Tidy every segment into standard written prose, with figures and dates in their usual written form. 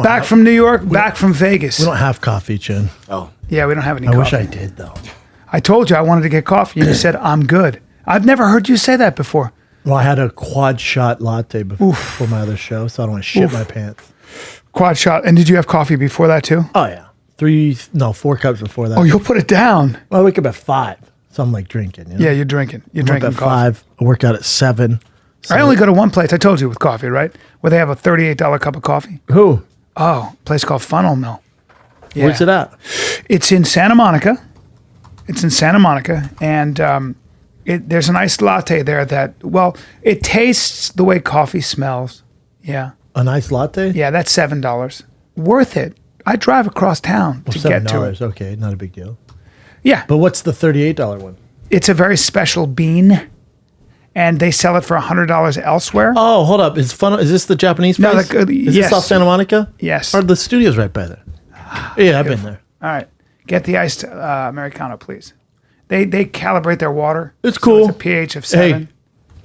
Back from New York, back from Vegas. We don't have coffee, Chin. Oh. Yeah, we don't have any coffee. I wish I did, though. I told you I wanted to get coffee, and you said, I'm good. I've never heard you say that before. Well, I had a quad shot latte before my other show, so I don't want to shit my pants. Quad shot. And did you have coffee before that, too? Oh, yeah. 4 cups before that. Oh, you'll put it down. Well, I wake up at 5, so I'm like drinking. You know? Yeah, you're drinking. You're I'm drinking up at coffee. 5. I work out at 7. So I only go to one place. I told you with coffee, right? Where they have a $38 cup of coffee. Who? Oh, a place called Funnel Mill. Yeah. Where's it at? It's in Santa Monica. And there's an iced latte there that, well, it tastes the way coffee smells. Yeah. A nice latte? Yeah, that's $7. Worth it. I drive across town to get to it. Okay, not a big deal. Yeah. But what's the $38 one? It's a very special bean, and they sell it for $100 elsewhere. Oh, hold up. Is this the Japanese place? No, is yes. this off Santa Monica? Yes. Or the studio's right by there? Yeah, I've been there. All right. Get the iced Americano, please. They calibrate their water. It's cool. So it's a pH of 7. Hey,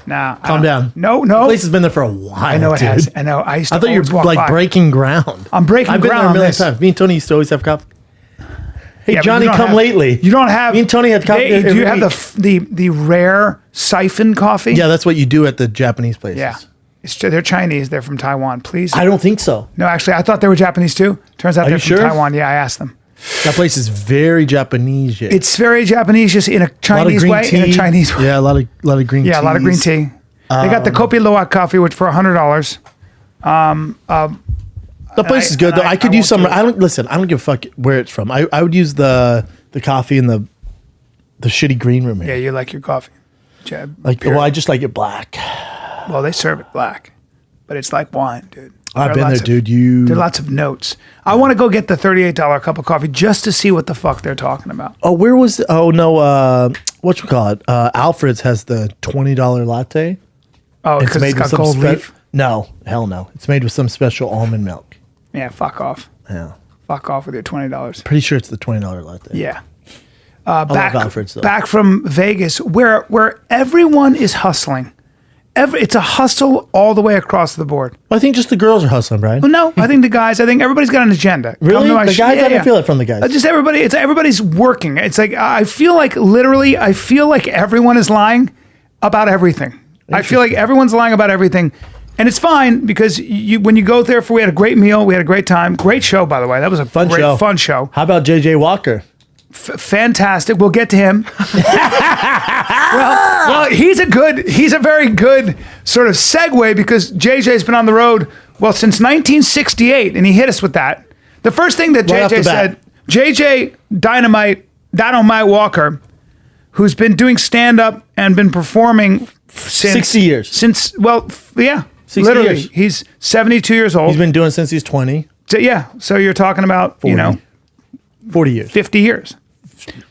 nah. calm down. No. The place has been there for a while. I know it dude. has. I know. I thought you were like breaking ground. I'm breaking I've been ground there a on million this. times. Me and Tony used to always have coffee. Hey, Yeah, but Johnny, you don't come have- lately. You don't have. Me and Tony had coffee Do every you have week. the rare siphon coffee? Yeah, that's what you do at the Japanese places. Yeah. They're Chinese. They're from Taiwan. Please. I don't think so. No, actually, I thought they were Japanese too. Turns out Are they're you from sure? Taiwan. Yeah, I asked them. That place is very Japanese. It's very Japanese, just in a Chinese way. In a Chinese way. Yeah, a lot of green tea. Yeah, a lot of green tea. They got the Kopi Luwak coffee, which for $100. The place is good though. I could use some. won't do it. I don't give a fuck where it's from. I would use the coffee in the shitty green room here. Yeah, you like your coffee. Jeb, Well, I just like it black. well, they serve it black, but it's like wine, dude. I've There are been there, lots of- dude. There are lots of notes. I want to go get the $38 cup of coffee just to see what the fuck they're talking about. Oh, where was? Oh no. What you call it? Alfred's has the $20 latte. Oh, because it's got gold leaf? No, hell no. It's made with some special almond milk. Yeah, fuck off. Yeah, Fuck off with your $20. pretty sure it's the $20 latte. Yeah. love Alfred's, though. Back from Vegas, where everyone is hustling. It's a hustle all the way across the board. I think just the girls are hustling, Brian. Well, no, I think the guys. I think everybody's got an agenda. Really? Come to my The guys? yeah, I didn't yeah. feel it from the guys. Just everybody. It's everybody's working. It's like I feel like literally. I feel like everyone is lying about everything. I feel like everyone's lying about everything, and it's fine because when you go there we had a great meal, we had a great time, great show by the way. That was a Fun show. How about JJ Walker? Fantastic. We'll get to him. well, he's a very good sort of segue because JJ's been on the road, since 1968, and he hit us with that. The first thing that Right off JJ the bat. said, JJ Dynamite Walker, who's been doing stand-up and been performing since 60 years. Since, 60 literally. years. He's 72 years old. He's been doing it since he's 20. So you're talking about, 40 years. 50 years.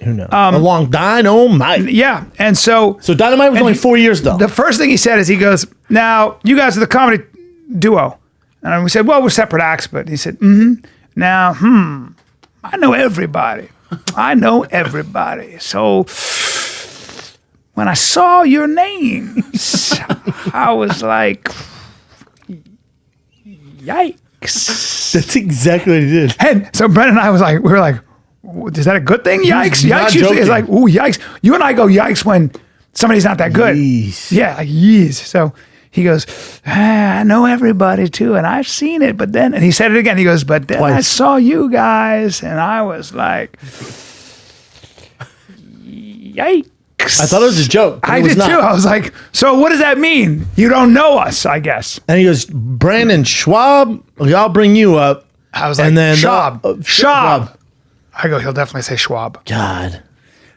Who knows? A long Dynamite. Yeah, and so Dynamite was and only 4 years though. The first thing he said is he goes, "Now you guys are the comedy duo," and we said, "Well, we're separate acts," but he said, Now, I know everybody. So when I saw your names, I was like, yikes." That's exactly what he did. And so Brent and I we were like, is that a good thing? Yikes. not Yikes usually is joking. like, ooh, yikes. You and I go yikes when somebody's not that good. Yeesh. Yeah, like yeez. So he goes, I know everybody too, and I've seen it, but then, and he said it again, he goes, but then I Twice. saw you guys, and I was like, yikes. I thought it was a joke. But I it was did not. too. I was like, so what does that mean? You don't know us, I guess. And he goes, Brandon Schwab, I'll bring you up. I was like, And then Schaub. Schaub. Schaub. I go, he'll definitely say Schwab. God.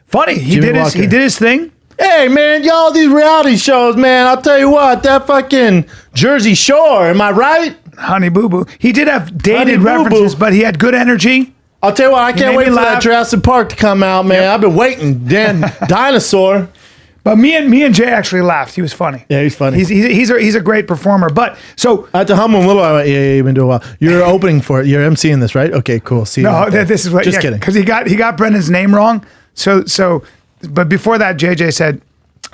Funny, he Jimmie did Walker. his thing. Hey, man, y'all, these reality shows, man. I'll tell you what, that fucking Jersey Shore, am I right? Honey Boo Boo. He did have Honey dated Boo references, Boo. but he had good energy. I'll tell you what, I made can't wait me for laugh. that Jurassic Park to come out, man. I've been waiting. Dan Dinosaur. But me and Jay actually laughed. He was funny. Yeah, he's funny. He's a great performer. But so I had to hum him a little. I went, yeah, you've been doing well. You're opening for it. You're emceeing this, right? Okay, cool. See you. no, out there. this is what. Just kidding. Because he got Brendan's name wrong. So but before that, JJ said,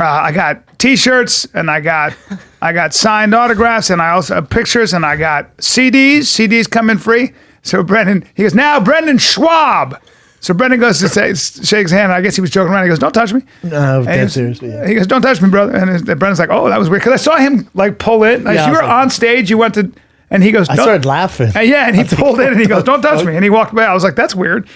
I got T-shirts, and I got signed autographs, and I also pictures, and I got CDs. CDs come in free. So Brendan, he goes, now Brendan Schwab. So Brendan goes to shake his hand, and I guess he was joking around. He goes, don't touch me. No, dead seriously. Yeah. He goes, don't touch me, brother. And Brendan's like, oh, that was weird. Because I saw him like pull it. Like, you were on stage, you went to, and he goes, I started laughing. And he pulled it, and he goes, don't touch me. And he walked away. I was like, that's weird.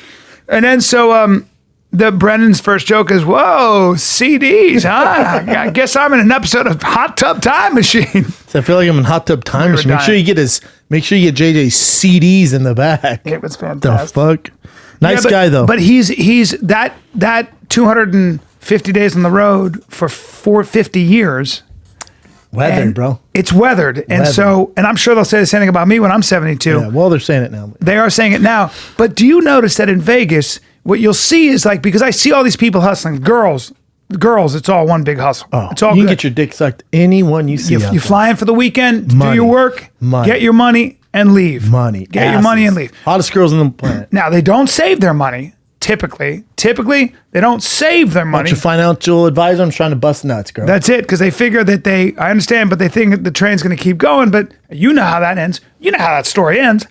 And then so the Brendan's first joke is, whoa, CDs, huh? I guess I'm in an episode of Hot Tub Time Machine. So I feel like I'm in Hot Tub Time Machine. Make sure you get JJ's CDs in the back. It was fantastic. The fuck? Nice guy though. But he's that 250 days on the road for 450 years. Weathered, bro. It's weathered. And so, and I'm sure they'll say the same thing about me when I'm 72. Yeah, well, they're saying it now. They are saying it now. But do you notice that in Vegas, what you'll see is like, because I see all these people hustling, girls, it's all one big hustle. Oh, it's all you good. can get your dick sucked anyone you see. You fly in for the weekend, do Money. your work, get your money, and leave. Money. Get your money and leave. Hottest girls on the planet. Now, they don't save their money, typically. Typically, they don't save their money. Your financial advisor, I'm trying to bust nuts, girl. That's it, because they figure that I understand, but they think that the train's going to keep going, but you know how that ends. You know how that story ends.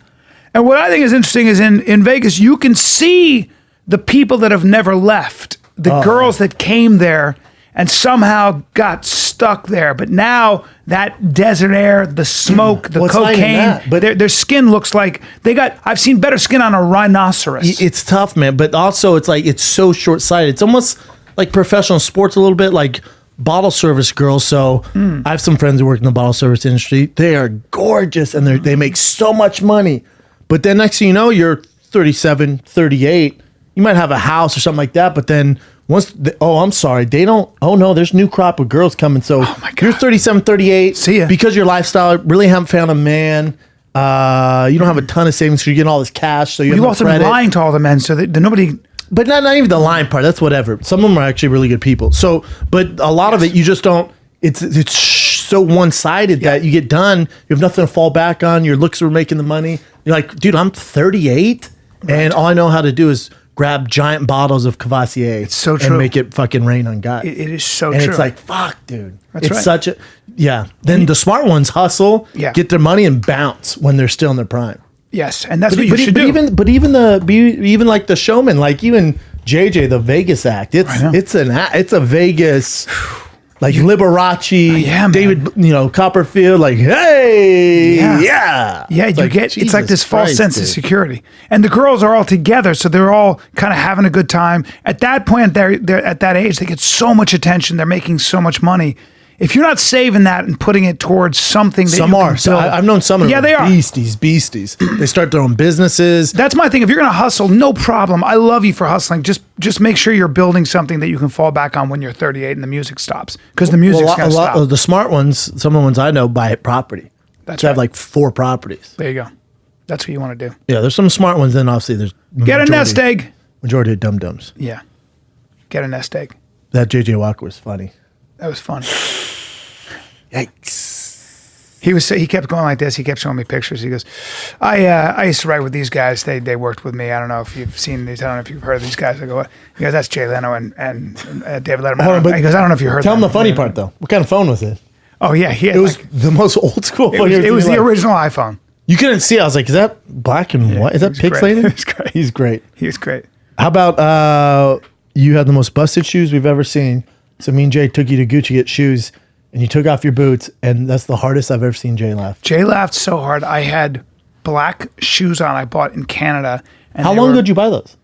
And what I think is interesting is in Vegas, you can see the people that have never left, the girls that came there and somehow got stuck there. But now that desert air, the smoke, the cocaine, but their skin looks like I've seen better skin on a rhinoceros. It's tough, man. But also it's like, it's so short-sighted. It's almost like professional sports a little bit, like bottle service girls. So I have some friends who work in the bottle service industry. They are gorgeous and they make so much money. But then next thing you know, you're 37, 38. You might have a house or something like that, but then I'm sorry, they don't, there's a new crop of girls coming. So you're 37, 38. See ya. Because your lifestyle, really haven't found a man. You don't have a ton of savings, so you're getting all this cash. So you've also been lying to all the men so that nobody... But not even the lying part, that's whatever. Some of them are actually really good people. So, but a lot of it, you just don't, it's so one-sided that you get done, you have nothing to fall back on, your looks are making the money. You're like, dude, I'm 38, and all I know how to do is grab giant bottles of Cavassier. It's so true. And make it fucking rain on guys. It is so and true. And it's like, fuck, dude. That's it's right. such a, Then the smart ones hustle, get their money, and bounce when they're still in their prime. Yes, and that's what you should do. Even like the showman, like even JJ, the Vegas act, it's a Vegas... Like Liberace, David, Copperfield, like, hey, yeah. It's like this false sense of security. And the girls are all together, so they're all kind of having a good time. At that point, they're at that age, they get so much attention, they're making so much money. If you're not saving that and putting it towards something that some are. So I've known some of them. Yeah, they are. Beasties. They start their own businesses. That's my thing. If you're going to hustle, no problem. I love you for hustling. Just make sure you're building something that you can fall back on when you're 38 and the music stops. Because the music's going to stop. The smart ones, some of the ones I know, buy property. That's right. Have like 4 properties. There you go. That's what you want to do. Yeah, there's some smart ones. Then obviously there's get a nest egg. Majority of dum-dums. Yeah. Get a nest egg. That JJ Walker was funny. That was funny. Yikes. He kept going like this. He kept showing me pictures. He goes, I used to write with these guys. They worked with me. I don't know if you've seen these. I don't know if you've heard of these guys. I go, he goes, that's Jay Leno and David Letterman. He goes, I don't know if you heard. Tell him the funny part though. What kind of phone was it? Oh yeah, it was the most old school phone. It was the original iPhone. You couldn't see. I was like, is that black and white? Is that pixelated? He's great. He's great. How about you had the most busted shoes we've ever seen? So me and Jay took you to Gucci to get shoes. And you took off your boots, and that's the hardest I've ever seen Jay laugh. Jay laughed so hard. I had black shoes on I bought in Canada. And how long ago did you buy those?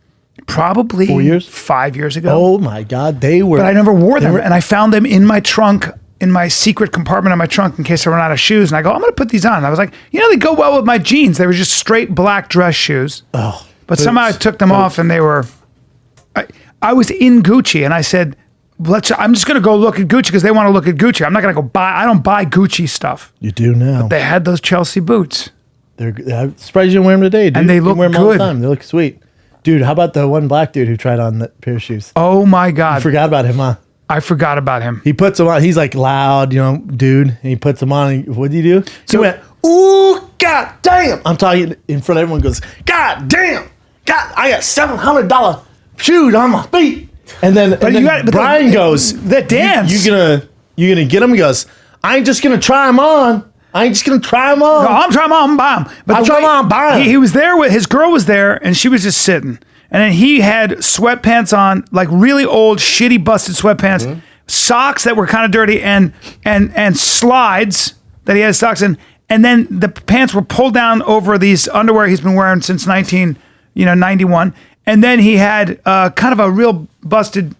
Probably 4 years? 5 years ago. Oh my God, they were. But I never wore them, and I found them in my trunk, in my secret compartment of my trunk in case I run out of shoes. And I go, I'm going to put these on. And I was like, they go well with my jeans. They were just straight black dress shoes. Oh, but somehow I took them off, and they were. I was in Gucci, and I said, I'm just going to go look at Gucci because they want to look at Gucci. I'm not going to go buy. I don't buy Gucci stuff. You do now. But they had those Chelsea boots. I'm surprised you didn't wear them today, dude. And they look wear them all the good. time. They look sweet. Dude, how about the one black dude who tried on the pair of shoes? Oh my God. You forgot about him, huh? I forgot about him. He puts them on. He's like loud, dude. And he puts them on. And what did he do? So he went, ooh, God damn. I'm talking in front of everyone, goes, God damn. God, I got $700 shoes on my feet. And then, but Bryan goes, the dance. You gonna get him? He goes, I ain't just gonna try him on. I ain't just gonna try him on. No, I'm trying on bomb. But I'm trying on bomb. He was there with his girl was there, and she was just sitting. And then he had sweatpants on, like really old, shitty, busted sweatpants, socks that were kind of dirty, and slides that he had socks in. And then the pants were pulled down over these underwear he's been wearing since 91. And then he had kind of a real busted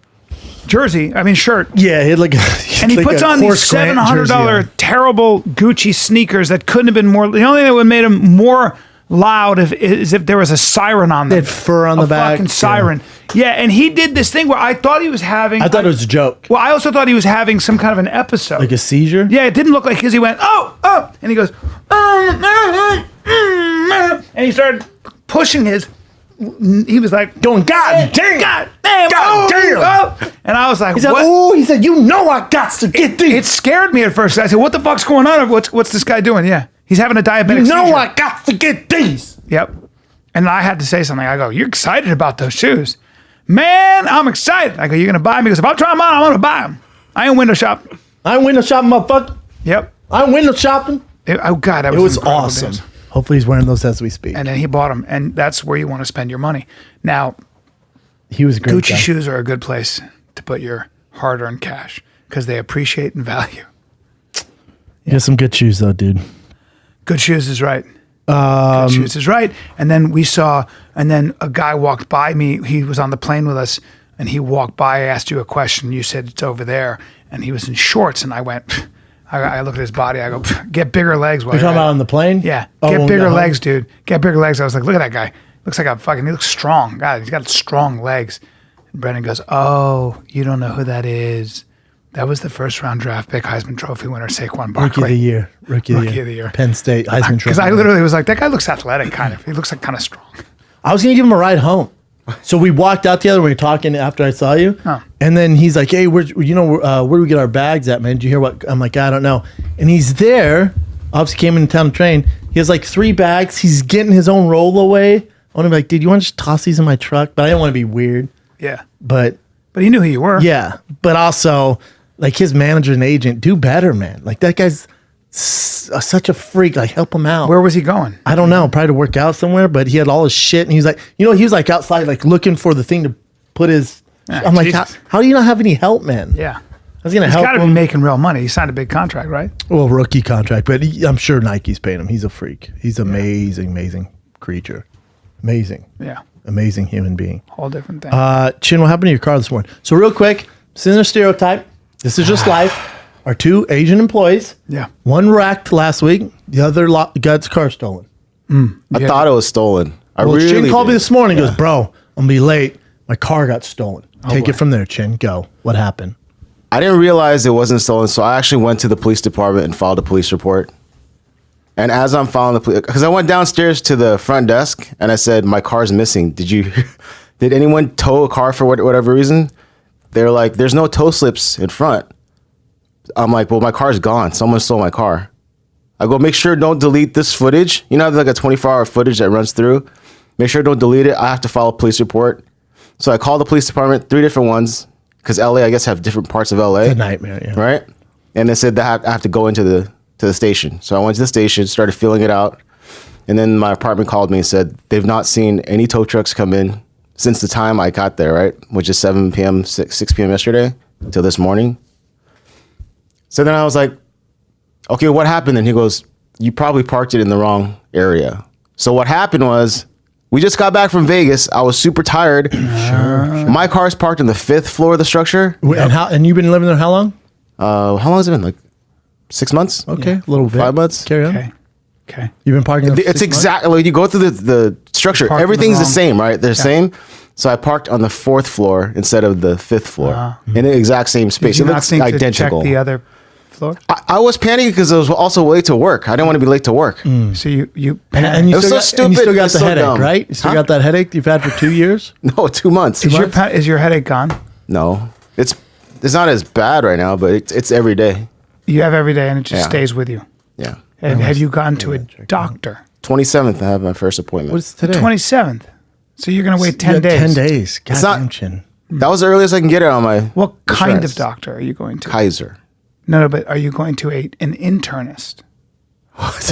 shirt. Yeah, he had And he puts on these $700 terrible Gucci sneakers that couldn't have been more. The only thing that would have made them more loud is if there was a siren on them. They had fur on the back. Fucking siren. Yeah, and he did this thing where I thought he was having. I thought it was a joke. Well, I also thought he was having some kind of an episode. Like a seizure? Yeah, it didn't look like because he went, oh, and he goes, and he started pushing his. He was like going, God damn, God damn. Oh. And I was like, he said, what? Oh, he said, you know I got to get these. It scared me at first. I said, what the fuck's going on? What's this guy doing? Yeah. He's having a diabetic You know seizure. I got to get these. Yep. And I had to say something. I go, you're excited about those shoes. Man, I'm excited. I go, you're going to buy them? He goes, if I'm trying them on, I'm going to buy them. I ain't window shopping. I ain't window shopping, motherfucker. Yep. I ain't window shopping. Oh, God. That It was awesome. Dance. Hopefully he's wearing those as we speak. And then he bought them. And that's where you want to spend your money. Now, he was a great Gucci guy. shoes are a good place to put your hard-earned cash because they appreciate in value. He has some good shoes, though, dude. Good shoes is right. Good shoes is right. And then then a guy walked by me. He was on the plane with us, and he walked by. I asked you a question. You said it's over there, and he was in shorts. And I went. I looked at his body. I go, get bigger legs. You're talking about on the plane? Yeah, Oh, get when we bigger got legs, home? dude. Get bigger legs. I was like, look at that guy. Looks like he looks strong. God, he's got strong legs. And Brendan goes, oh, you don't know who that is. That was the first round draft pick, Heisman Trophy winner, Saquon Barkley. Rookie of the year. Rookie of the year. Penn State, Heisman Trophy. Because I literally was like, that guy looks athletic, kind of. He looks like kind of strong. I was going to give him a ride home. So we walked out together. We were talking after I saw you. Oh. And then he's like, hey, where do we get our bags at, man? Did you hear what? I'm like, I don't know. And he's there. Obviously came into town to train. He has like 3 bags. He's getting his own rollaway. I want to be like, dude, you want to just toss these in my truck? But I didn't want to be weird. Yeah. But he knew who you were. yeah. But also, like his manager and agent, do better, man. Like that guy's such a freak. Like help him out. Where was he going? I don't know, probably to work out somewhere, but he had all his shit and he was like, he was like outside, like looking for the thing to put his, I'm like, how do you not have any help, man? Yeah. I was going to He's help got to be him. making real money. He signed a big contract, right? Well, rookie contract, but I'm sure Nike's paying him. He's a freak. He's amazing creature. Amazing. Yeah. Amazing human being. Whole different thing. Chin, what happened to your car this morning? So real quick, this isn't a stereotype. This is just life. Our 2 Asian employees. Yeah. One wrecked last week. The other got his car stolen. I thought it was stolen. Well, really Chin called me did. this morning. He goes, bro, I'm going to be late. My car got stolen. Take boy. it from there, Chin. Go. What happened? I didn't realize it wasn't stolen, so I actually went to the police department and filed a police report. And as I'm filing the police, because I went downstairs to the front desk and I said, my car's missing. Did anyone tow a car for whatever reason? They're like, there's no tow slips in front. I'm like, well, my car's gone. Someone stole my car. I go, make sure don't delete this footage. You know, there's like a 24-hour footage that runs through. Make sure don't delete it. I have to file a police report. So I called the police department, 3 different ones, because LA, I guess, have different parts of LA. It's a nightmare, yeah. Right? And they said that I have to go into the station. So I went to the station, started filling it out. And then my apartment called me and said they've not seen any tow trucks come in since the time I got there, right? Which is 7 p.m., 6 p.m. yesterday until this morning. So then I was like, okay, what happened? And he goes, you probably parked it in the wrong area. So what happened was, we just got back from Vegas. I was super tired. Sure. My car's parked on the 5th floor of the structure. And you've been living there how long? How long has it been? Like 6 months? Okay, a little bit. 5 months? Carry on. Okay. You've been parking there for It's 6 months? exactly, you go through the structure. Parked in the Everything's the wrong- same, right? They're the same. So I parked on the 4th floor instead of the 5th floor in the exact same space. Did It you not looks think to identical. check the other floor? I was panicking because I was also late to work. I didn't want to be late to work. So you And you It was still, so got, and you still stupid. got It's the so headache, dumb. right? You still Huh? got that headache you've had for 2 years? No, 2 months. is your headache gone? No, it's not as bad right now, but it's every day. You have every day, and it just Yeah. stays with you. Yeah. And have you gone to a doctor? 27th, I have my first appointment. What is today? 27th. So you're going to wait You 10 got days. 10 days. God It's not- damn, Chin. That was the earliest I can get it on my. What kind insurance. of doctor are you going to? Kaiser. No, but are you going to an internist?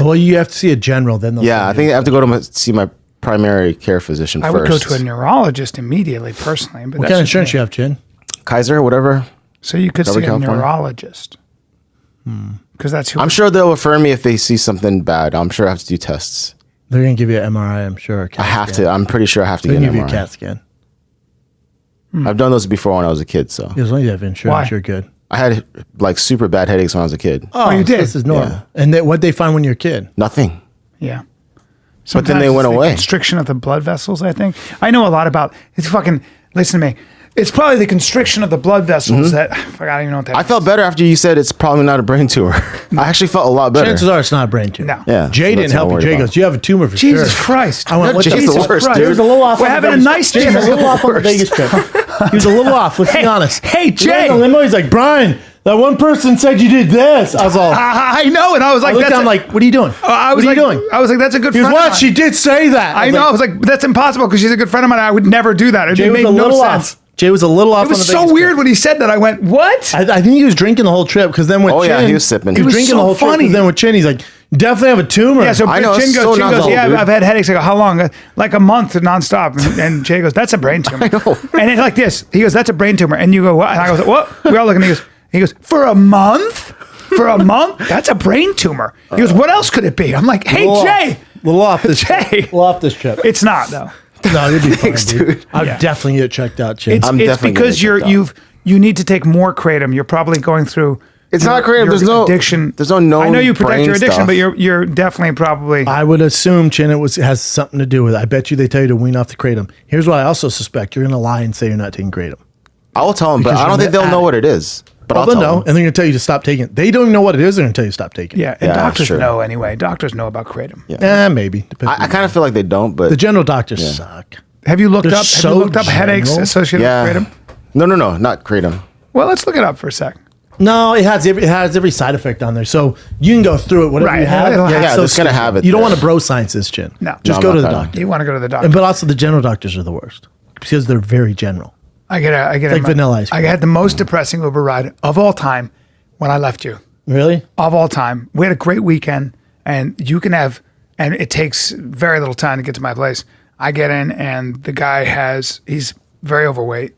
Well, you have to see a general. Then they'll Yeah, send I you think I have to go to see my primary care physician I first. would go to a neurologist immediately, personally. But What that's kind of just insurance me. you have, Chin? Kaiser, whatever. So you could see Southern a California? neurologist. Because that's who I'm sure they'll refer me if they see something bad. I'm sure I have to do tests. They're gonna give you an MRI, I'm sure. I have to. I'm pretty sure I have to They're get gonna an give you a MRI. CAT scan. I've done those before when I was a kid. So As long as you have insurance, Why? you're good. I had like super bad headaches when I was a kid. Oh, you did? This is normal. Yeah. And what'd they find when you're a kid? Nothing. Yeah. But then they Sometimes went it's the away. Constriction of the blood vessels, I think. I know a lot about it's fucking listen to me. It's probably the constriction of the blood vessels that I don't even know what that I is. felt better after you said it's probably not a brain tumor. I actually felt a lot better. Chances are it's not a brain tumor. No. Yeah. Jay so didn't that's help what you. I'm Jay worried goes, you have a tumor for Jesus sure. Christ. I went, what Jay's the the Jesus worst, Christ. dude. He was a little off. We're on the having a Vegas- nice Jay was a dinner. little off on the Vegas trip. He was a little off. Let's be honest. Hey, He was Jay. in the limo. He's like, Brian, that one person said you did this. I was all. I know, and I was I like, looked that's down like, what are you doing? I was what like, are you doing? I was like, that's a good He goes, friend of what? mine. She did say that. I know. I was like, that's impossible because she's a good friend of mine. I would never do that. It Jay was made a no little sense. off. Jay was a little off It was on the so Vegas weird trip. when he said that. I went, what? I think he was drinking the whole trip because then with Oh, Chin, yeah, he was sipping. He It was was drinking so the whole trip. funny. Because then with Chin, he's like, definitely have a tumor. Yeah, so I know, Chin it's goes, so Chin goes, novel, yeah, dude. I've had headaches. I go, how long? Like a month nonstop. And Jay goes, that's a brain tumor. I know. And it's like this. He goes, that's a brain tumor. And you go, what? And I go, what? We all look and he goes, for a month? For a month? That's a brain tumor. He goes, what else could it be? I'm like, hey, Little Jay. off. Little off this Jay. trip. Little off this trip. It's not, though. No, you'll be fine, Thanks, dude. dude. I'll Yeah. definitely get checked out, Chin. It's I'm definitely because gonna check it out. you need to take more kratom. You're probably going through. It's not kratom. your There's no addiction. There's no known I know you protect brain your addiction, stuff. but you're definitely probably. I would assume, Chin, it has something to do with it. I bet you they tell you to wean off the kratom. Here's what I also suspect. You're going to lie and say you're not taking kratom. I will tell them, but Because I don't you're think they'll an know what it is. But Well, I'll they'll tell know, them. and they're going to tell you to stop taking it. They don't even know what it is. They're going to tell you to stop taking it. Yeah, and Yeah, doctors sure. know anyway. Doctors know about kratom. Maybe. Depends I kind of feel like they don't, but the general doctors suck. Have you looked They're up? so Have you looked up headaches general. associated yeah. with kratom? No, not kratom. Well, let's look it up for a sec. No, it has every side effect on there, so you can go through it. Whatever Right, you have, it'll have- Yeah, so it's gonna stupid. have it You don't there. want to bro science this, Chin. No. just No, go I'm to not the gonna. doctor. You want to go to the doctor? But also, the general doctors are the worst because they're very general. I get like vanilla ice I cream. had the most depressing Uber ride of all time when I left you. Really? Of all time, we had a great weekend, and you can have, and it takes very little time to get to my place. I get in, and the guy he's very overweight,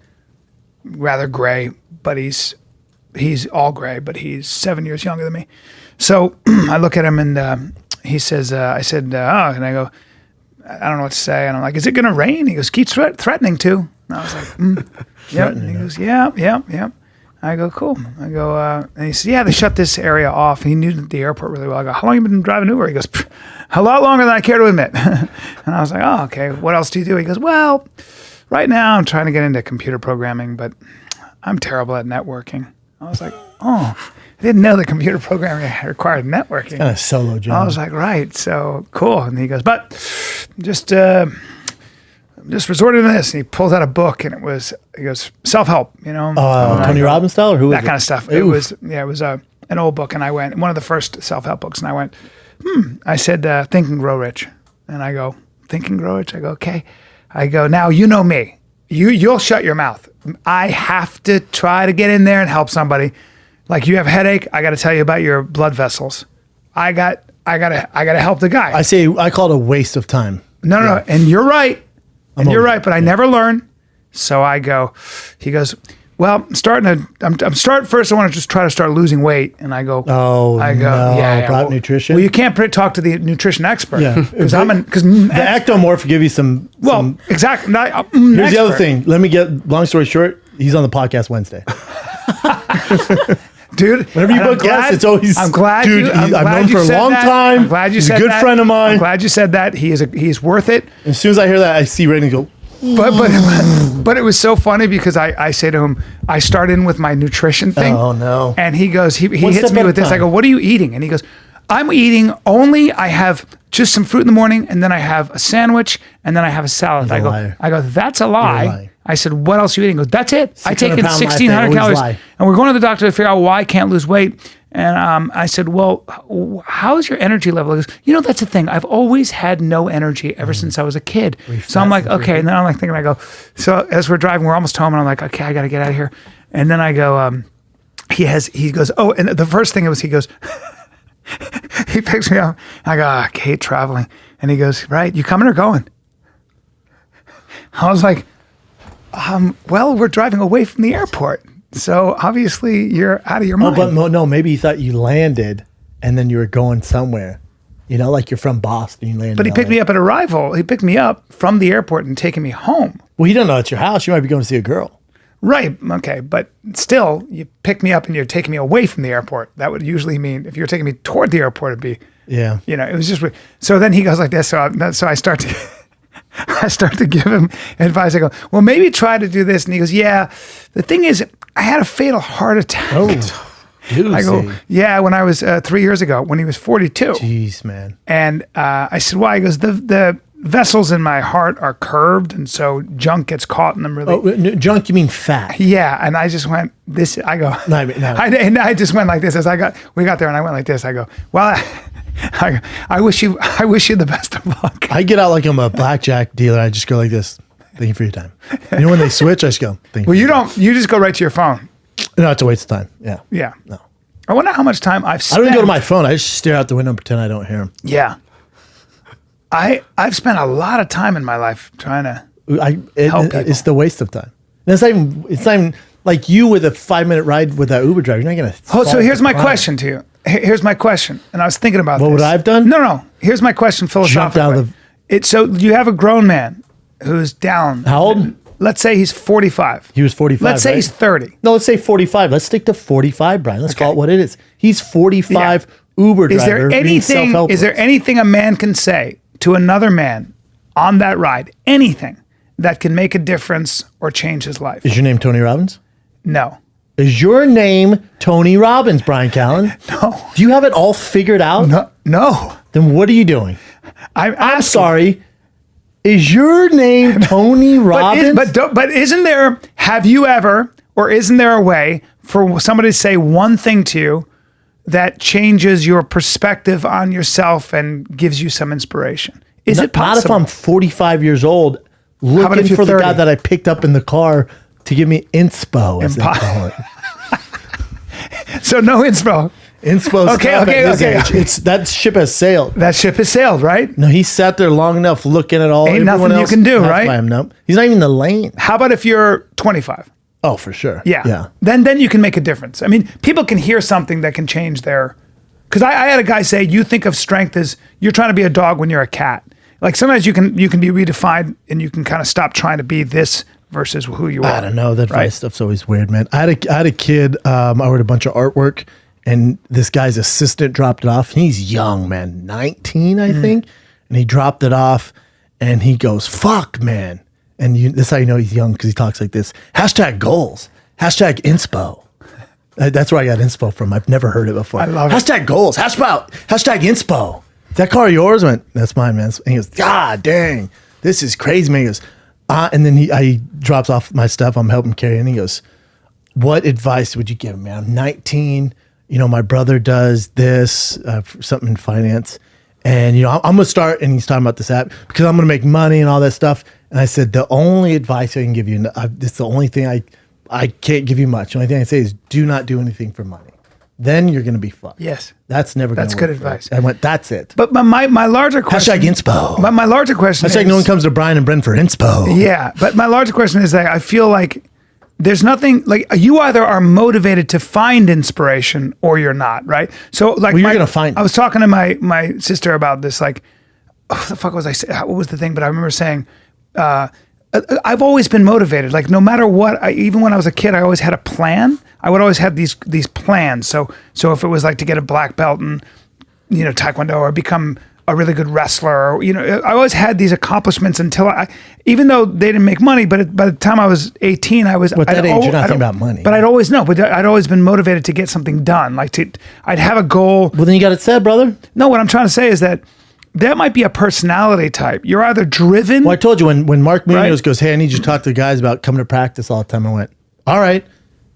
rather gray, but he's all gray, but he's 7 years younger than me. So I look at him, and he says, I said, oh, and I go, I don't know what to say. And I'm like, is it going to rain? He goes, keeps threatening to. And I was like, yep. And he goes, yeah. I go, cool. I go, and he says, yeah, they shut this area off. He knew the airport really well. I go, how long have you been driving Uber? He goes, a lot longer than I care to admit. And I was like, oh, okay. What else do you do? He goes, well, right now I'm trying to get into computer programming, but I'm terrible at networking. I was like, oh, I didn't know that computer programming required networking. Kind of solo I job. was like, right, so cool. And he goes, but just resorted to this. And he pulls out a book, and he goes, self-help, you know. Tony Robbins style, or who? That kind of stuff. It was an old book, and I went, one of the first self-help books, and I went, I said, Think and Grow Rich. And I go, Think and Grow Rich? I go, okay. I go, now you know me. You'll shut your mouth. I have to try to get in there and help somebody. Like, you have a headache, I got to tell you about your blood vessels. I got to help the guy. I call it a waste of time. No, and you're right. But I never learn. So I go, he goes, well, I'm starting first. I want to just try to start losing weight. And I go, no, about nutrition. Well, you can't talk to the nutrition expert. Yeah. Because the ectomorph give you some. exactly. Here's the other thing. Let me get, long story short, he's on the podcast Wednesday. Dude, whenever you book guests, it's always. I'm glad. Dude, I've known him for a long time. I'm glad you said that. He's a good friend of mine. I'm glad you said that. He's worth it. As soon as I hear that, I see ratings go. But it was so funny because I say to him, I start in with my nutrition thing. Oh no! And he goes, he One hits step me at with a this. I time. go, what are you eating? And he goes, I'm eating only. I have just some fruit in the morning, and then I have a sandwich, and then I have a salad. He's a liar. I go, that's a lie. You're a liar. I said, what else are you eating? He goes, that's it. I take in 600-pound life, they 1,600 always calories. lie. And we're going to the doctor to figure out why I can't lose weight. And I said, well, how's your energy level? He goes, that's the thing. I've always had no enery ever since I was a kid. So I'm like, okay. And then I'm like thinking, I go, so as we're driving, we're almost home. And I'm like, okay, I got to get out of here. And then I go, he goes, oh, and the first thing was, he goes, he picks me up. I go, I hate traveling. And he goes, right, you coming or going? I was like, well, we're driving away from the airport. So obviously you're out of your mind. But no, maybe you thought you landed and then you were going somewhere. Like you're from Boston. You landed. But he picked me up at arrival. He picked me up from the airport and taking me home. Well, you don't know it's your house. You might be going to see a girl. Right. Okay. But still, you pick me up and you're taking me away from the airport. That would usually mean if you're taking me toward the airport, it'd be, Yeah. it was just weird. So then he goes like this. So I start to give him advice. I go, well, maybe try to do this. And he goes, yeah. The thing is, I had a fatal heart attack. I go, yeah, when I was 3 years ago, when he was 42. Jeez, man. And I said, why? He goes, the vessels in my heart are curved, and so junk gets caught in them really. Oh, junk, you mean fat? Yeah, and I just went this. I go, No. and I just went like this as we got there, and I went like this. I go, well, I wish you the best of luck. I get out like I'm a blackjack dealer. I just go like this. Thank you for your time. When they switch, I just go, thank you. Well, you don't. You just go right to your phone. No, it's a waste of time. Yeah. Yeah. No. I wonder how much time I've I spent. don't even go to my phone. I just stare out the window and pretend I don't hear him. Yeah. I've spent a lot of time in my life trying to help people. It's the waste of time. It's not even like you with a 5-minute ride with that Uber driver. You're not going to. Oh, so here's my question to you. Here's my question, and I was thinking about What this. would I have done? No. Here's my question philosophically. So you have a grown man who's down. How old? Let's say he's 45. He was 45. Let's say right? he's 30. No, let's say 45. Let's stick to 45, Brian. Let's call it what it is. He's 45 Uber driver. Is there anything a man can say to another man on that ride? Anything that can make a difference or change his life? Is your name Tony Robbins? No. Is your name Tony Robbins, Brian Callen? No. Do you have it all figured out? No. Then what are you doing? I'm sorry. Is your name Tony Robbins? But isn't there, have you ever, or isn't there a way for somebody to say one thing to you that changes your perspective on yourself and gives you some inspiration? Is it possible? Not if I'm 45 years old about looking if you're for the 30? guy that I picked up in the car to give me inspo, as they call it. So no inspo. Inspo's Okay. It's that ship has sailed. That ship has sailed, right? No, he sat there long enough looking at all. Ain't everyone nothing you else can do, passed right? by him. No, he's not even in the lane. How about if you're 25? Oh, for sure. Yeah. Then you can make a difference. I mean, people can hear something that can change their. Because I had a guy say, you think of strength as you're trying to be a dog when you're a cat. Like sometimes you can be redefined and you can kind of stop trying to be this versus who you are. I don't know. That advice stuff's always weird, man. I had a kid. I wrote a bunch of artwork, and this guy's assistant dropped it off. He's young, man, 19, I think, and he dropped it off, and he goes, "Fuck, man!" And this is how you know he's young because he talks like this. #goals. #inspo. That's where I got inspo from. I've never heard it before. I love it. #goals. #inspo. Is that car yours? I went, that's mine, man. And he goes, God dang, this is crazy, man. He goes, and then he drops off my stuff. I'm helping carry it. And he goes, what advice would you give him, man? I'm 19. My brother does this, something in finance. And, I'm going to start, and he's talking about this app, because I'm going to make money and all that stuff. And I said, the only advice I can give you, it's the only thing I can't give you much. The only thing I say is do not do anything for money. Then you're going to be fucked. Yes. That's never going to work. That's good advice. I went, that's it. But my larger question. #inspo. But my larger question is. No one comes to Bryan and Brent for inspo. Yeah. But my larger question is that I feel like there's nothing, like you either are motivated to find inspiration or you're not, right? So like you're going to find it. I was talking to my sister about this, like, what the fuck was I saying? What was the thing? But I remember saying, I've always been motivated. Like no matter what, even when I was a kid, I always had a plan. I would always have these plans. So if it was like to get a black belt in, Taekwondo or become a really good wrestler, or, I always had these accomplishments until even though they didn't make money, but by the time I was 18, I was. At that age, you're not thinking about money. But I'd always been motivated to get something done. I'd have a goal. Well, then you got it said, brother. No, what I'm trying to say is that that might be a personality type. You're either driven. Well, I told you when Mark Munoz Right. goes, hey, I need you to talk to the guys about coming to practice all the time. I went, all right.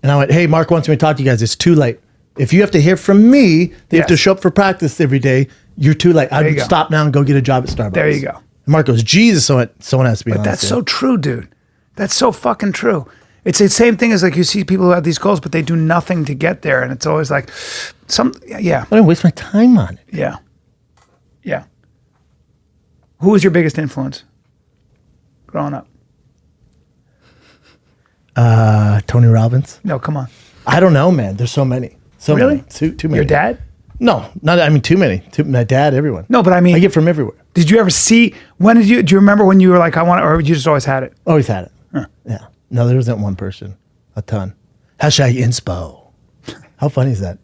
And I went, hey, Mark wants me to talk to you guys. It's too late. If you have to hear from me, they have to Yes. show up for practice every day. You're too late. you I'd go. stop now and go get a job at Starbucks. There you go. And Mark goes, Jesus, someone has to be honest. That's so true, dude. That's so fucking true. It's the same thing as like you see people who have these goals, but they do nothing to get there. And it's always like yeah, I don't waste my time on it. yeah, yeah. Who was your biggest influence growing up? Tony Robbins. No, come on. I don't know, man. There's so many. So Really? many. Too many. Your dad? No, not. I mean, too many. My dad, everyone. No, but I mean, I get from everywhere. did you ever see, do you remember when you were like, I want it, or you just always had it? Always had it. Yeah. No, there wasn't one person. A ton. Hashtag inspo. How funny is that?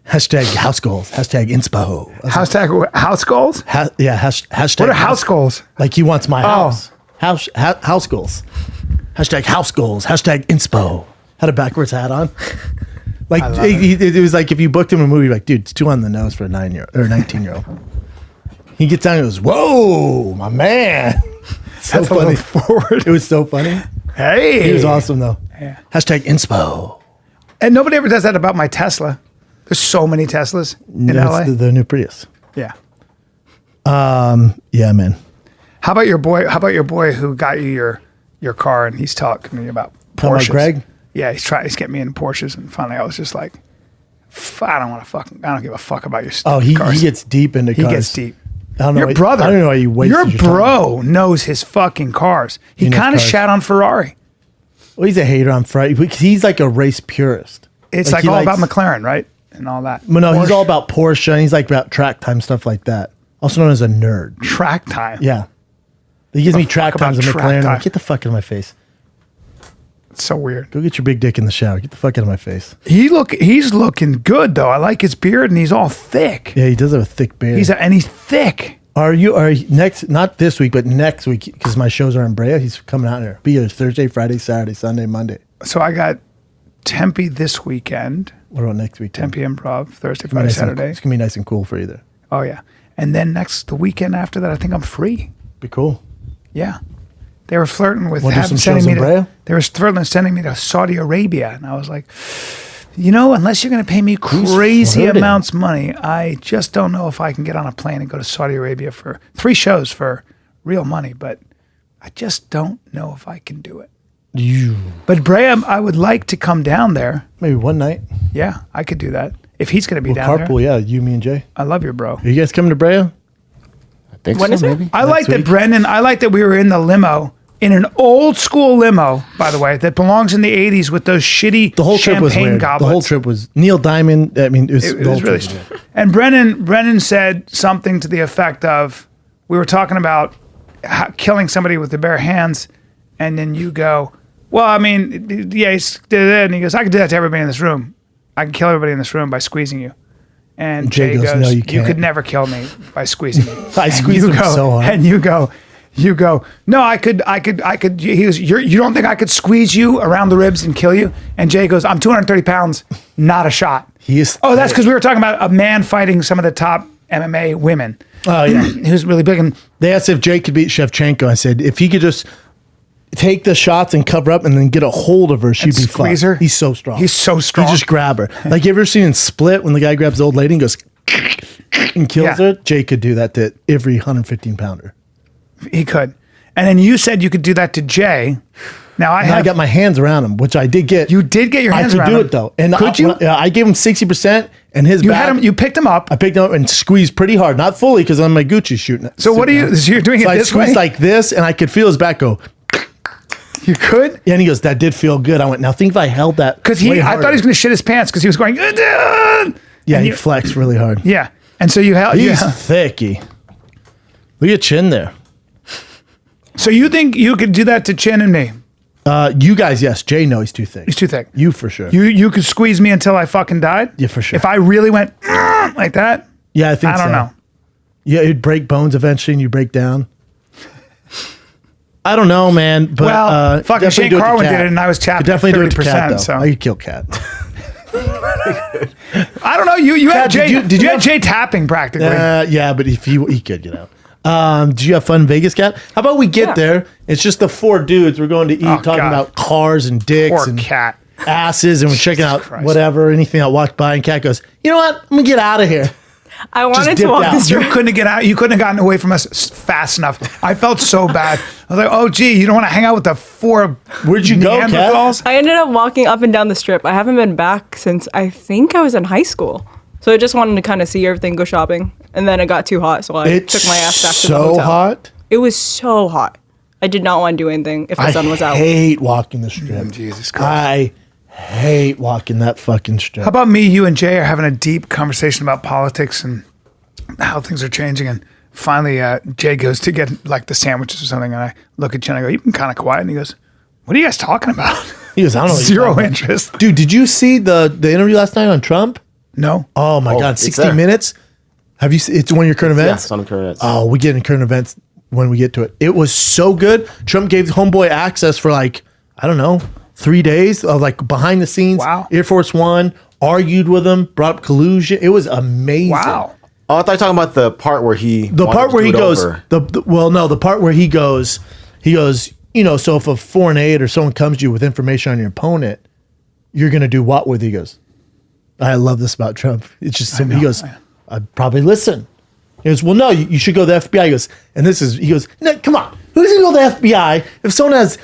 Hashtag house goals. Hashtag inspo. Hashtag house goals? Hashtag. What are house goals? Like he wants my house. House goals. Hashtag house goals. Hashtag inspo. Had a backwards hat on. Like it was like if you booked him a movie, like, dude, it's too on the nose for a 9-year-old or 19-year-old. He gets down and goes, whoa, my man. So That's a funny. little forward. It was so funny. Hey. He was awesome though. Yeah. Hashtag inspo. And nobody ever does that about my Tesla. There's so many Teslas in No, LA. it's the new Prius. Yeah. Yeah, man. How about your boy? How about your boy who got you your car and he's talking to me about Talking about Porsches? Greg? Yeah, he's getting me in Porsches, and finally I was just like, I don't give a fuck about your Oh, cars. he gets deep into He cars. gets deep. I don't know. Your brother. I don't know why you wasted Your your time. bro knows his fucking cars. He knows kind of cars. shat on Ferrari. Well, he's a hater on Friday because he's like a race purist. It's like he all likes- about McLaren, right? And all that. Well, no, he's Porsche, all about Porsche and he's like about track time stuff like that. Also known as a nerd. track time. Yeah. He gives me fuck track about times of track McLaren. I'm time? like, get the fuck out of my face. It's so weird. Go get your big dick in the shower. Get the fuck out of my face. He's looking good though. I like his beard, and he's all thick. Yeah, he does have a thick beard. And he's thick. Are you next? Not this week, but next week because my shows are in Brea. He's coming out here. Be here Thursday, Friday, Saturday, Sunday, Monday. So I got Tempe this weekend. What about next week? Tempe Improv Thursday, It's gonna Friday, be nice and- Saturday. It's gonna be nice and cool for you there. Oh yeah, and then the weekend after that, I think I'm free. Be cool. Yeah, they were flirting with Wanna do some sending shows me in to. Brea? They were flirting with sending me to Saudi Arabia, and I was like, unless you're going to pay me crazy flirting? amounts of money, I just don't know if I can get on a plane and go to Saudi Arabia for 3 shows for real money. But I just don't know if I can do it. But Brea, I would like to come down there. Maybe one night. Yeah, I could do that if he's going to be We'll down carpool. there. Yeah, you, me, and Jay. I love you, bro. Are you guys coming to Brea? I think When so, is it? maybe. I like that week? Brendan. I like that we were in the limo, in an old school limo, by the way, that belongs in the '80s with those shitty The whole trip was champagne weird. goblets. The whole trip was Neil Diamond. I mean, it was, It the whole was really trip was strange. weird. And Brennan said something to the effect of, we were talking about killing somebody with the bare hands, and then you go, well, I mean, yeah, he did it, and he goes, I could do that to everybody in this room. I can kill everybody in this room by squeezing you. And Jay Jay goes, goes, "No, you you can't." could never kill me by squeezing me. I And squeezed you him so hard. And you go, no, I could. He goes, you don't think I could squeeze you around the ribs and kill you? And Jay goes, I'm 230 pounds, not a shot. He is. Oh, that's because we were talking about a man fighting some of the top MMA women. Oh yeah. Who's really big. And They asked if Jay could beat Shevchenko. I said if he could just take the shots and cover up and then get a hold of her, she'd be squeeze fucked. her? He's so strong. He's so strong. You just grab her. Like you ever seen in Split when the guy grabs the old lady and goes and kills Yeah. her? Jay could do that to every 115 pounder. he could. And then you said you could do that to Jay. Now And I got my hands around him, which I did get. You did get your hands I could around do him. it though. And Could you? I gave him 60% and his You back. had him. You picked him up. I picked him up and squeezed pretty hard, not fully because I'm my Gucci shooting. So what do you? So you're doing So it I this squeezed way. like this, and I could feel his back go. You could. Yeah, and he goes, "That did feel good." I went, "Now think if I held that." Because way I harder." thought he was going to shit his pants because he was going. Yeah, and he you- flexed really hard. Yeah. And so you held. He's Yeah. thicky. Look at chin there. So you think you could do that to Chin and me? You guys, yes. Jay, no, he's too thick. He's too thick. You for sure. You could squeeze me until I fucking died. Yeah, for sure. If I really went like that, Yeah, I think I don't so. know. Yeah, it'd break bones eventually, and you break down. I don't know, man. But Well, fucking definitely Shane do it to Carwin Cat. did it, and I was chapped Could definitely do it to 30%, Cat, though. so. I could kill Cat. I I don't know. You had Chad, Jay. did you had have- Jay tapping practically. Yeah, but if he could get out. Did you have fun in Vegas, Cat? How about we get there? It's just the 4 dudes. We're going to eat, talking God. about cars and dicks Poor and Cat. asses, and we're checking out Christ. whatever, anything that walked by. And Cat goes, "You know what? I'm gonna get out of here." I wanted to dipped walk out. the You street. couldn't get out. You couldn't have gotten away from us fast enough. I felt so bad. I was like, "Oh, gee, you don't want to hang out with the 4 Where'd you go, Kat? Neanderthals?" I ended up walking up and down the strip. I haven't been back since I think I was in high school. So I just wanted to kind of see everything, go shopping. And then it got too hot, so I took my ass back to the hotel. so hot. It was so hot. I did not want to do anything if the sun was out. I hate walking the strip. Jesus Christ. I hate walking that fucking strip. How about me, you, and Jay are having a deep conversation about politics and how things are changing, and finally Jay goes to get like the sandwiches or something, and I look at Chen and I go, "You've been kind of quiet," and he goes, "What are you guys talking about?" He goes, "I don't know." what you're Zero talking about." interest. Dude, did you see the interview last night on Trump? No. Oh my God, it's 60 there. Minutes. Have you? It's one of your current Yeah, events. it's on the current events. Oh, we get in current events when we get to it. It was so good. Trump gave Homeboy access for like, I don't know, 3 days of like behind the scenes. Wow. Air Force One argued with him, brought up collusion. It was amazing. Wow. Oh, I thought you were talking about the part where he. The wanted part to where do he it goes, over. the part where he goes, you know, so if a foreign aid or someone comes to you with information on your opponent, you're going to do what with? He goes, I love this about Trump. It's just, he goes, I'd probably listen. He goes, well, no, you should go to the FBI. He goes, and this is, he goes, no, come on. Who's going to go to the FBI if someone has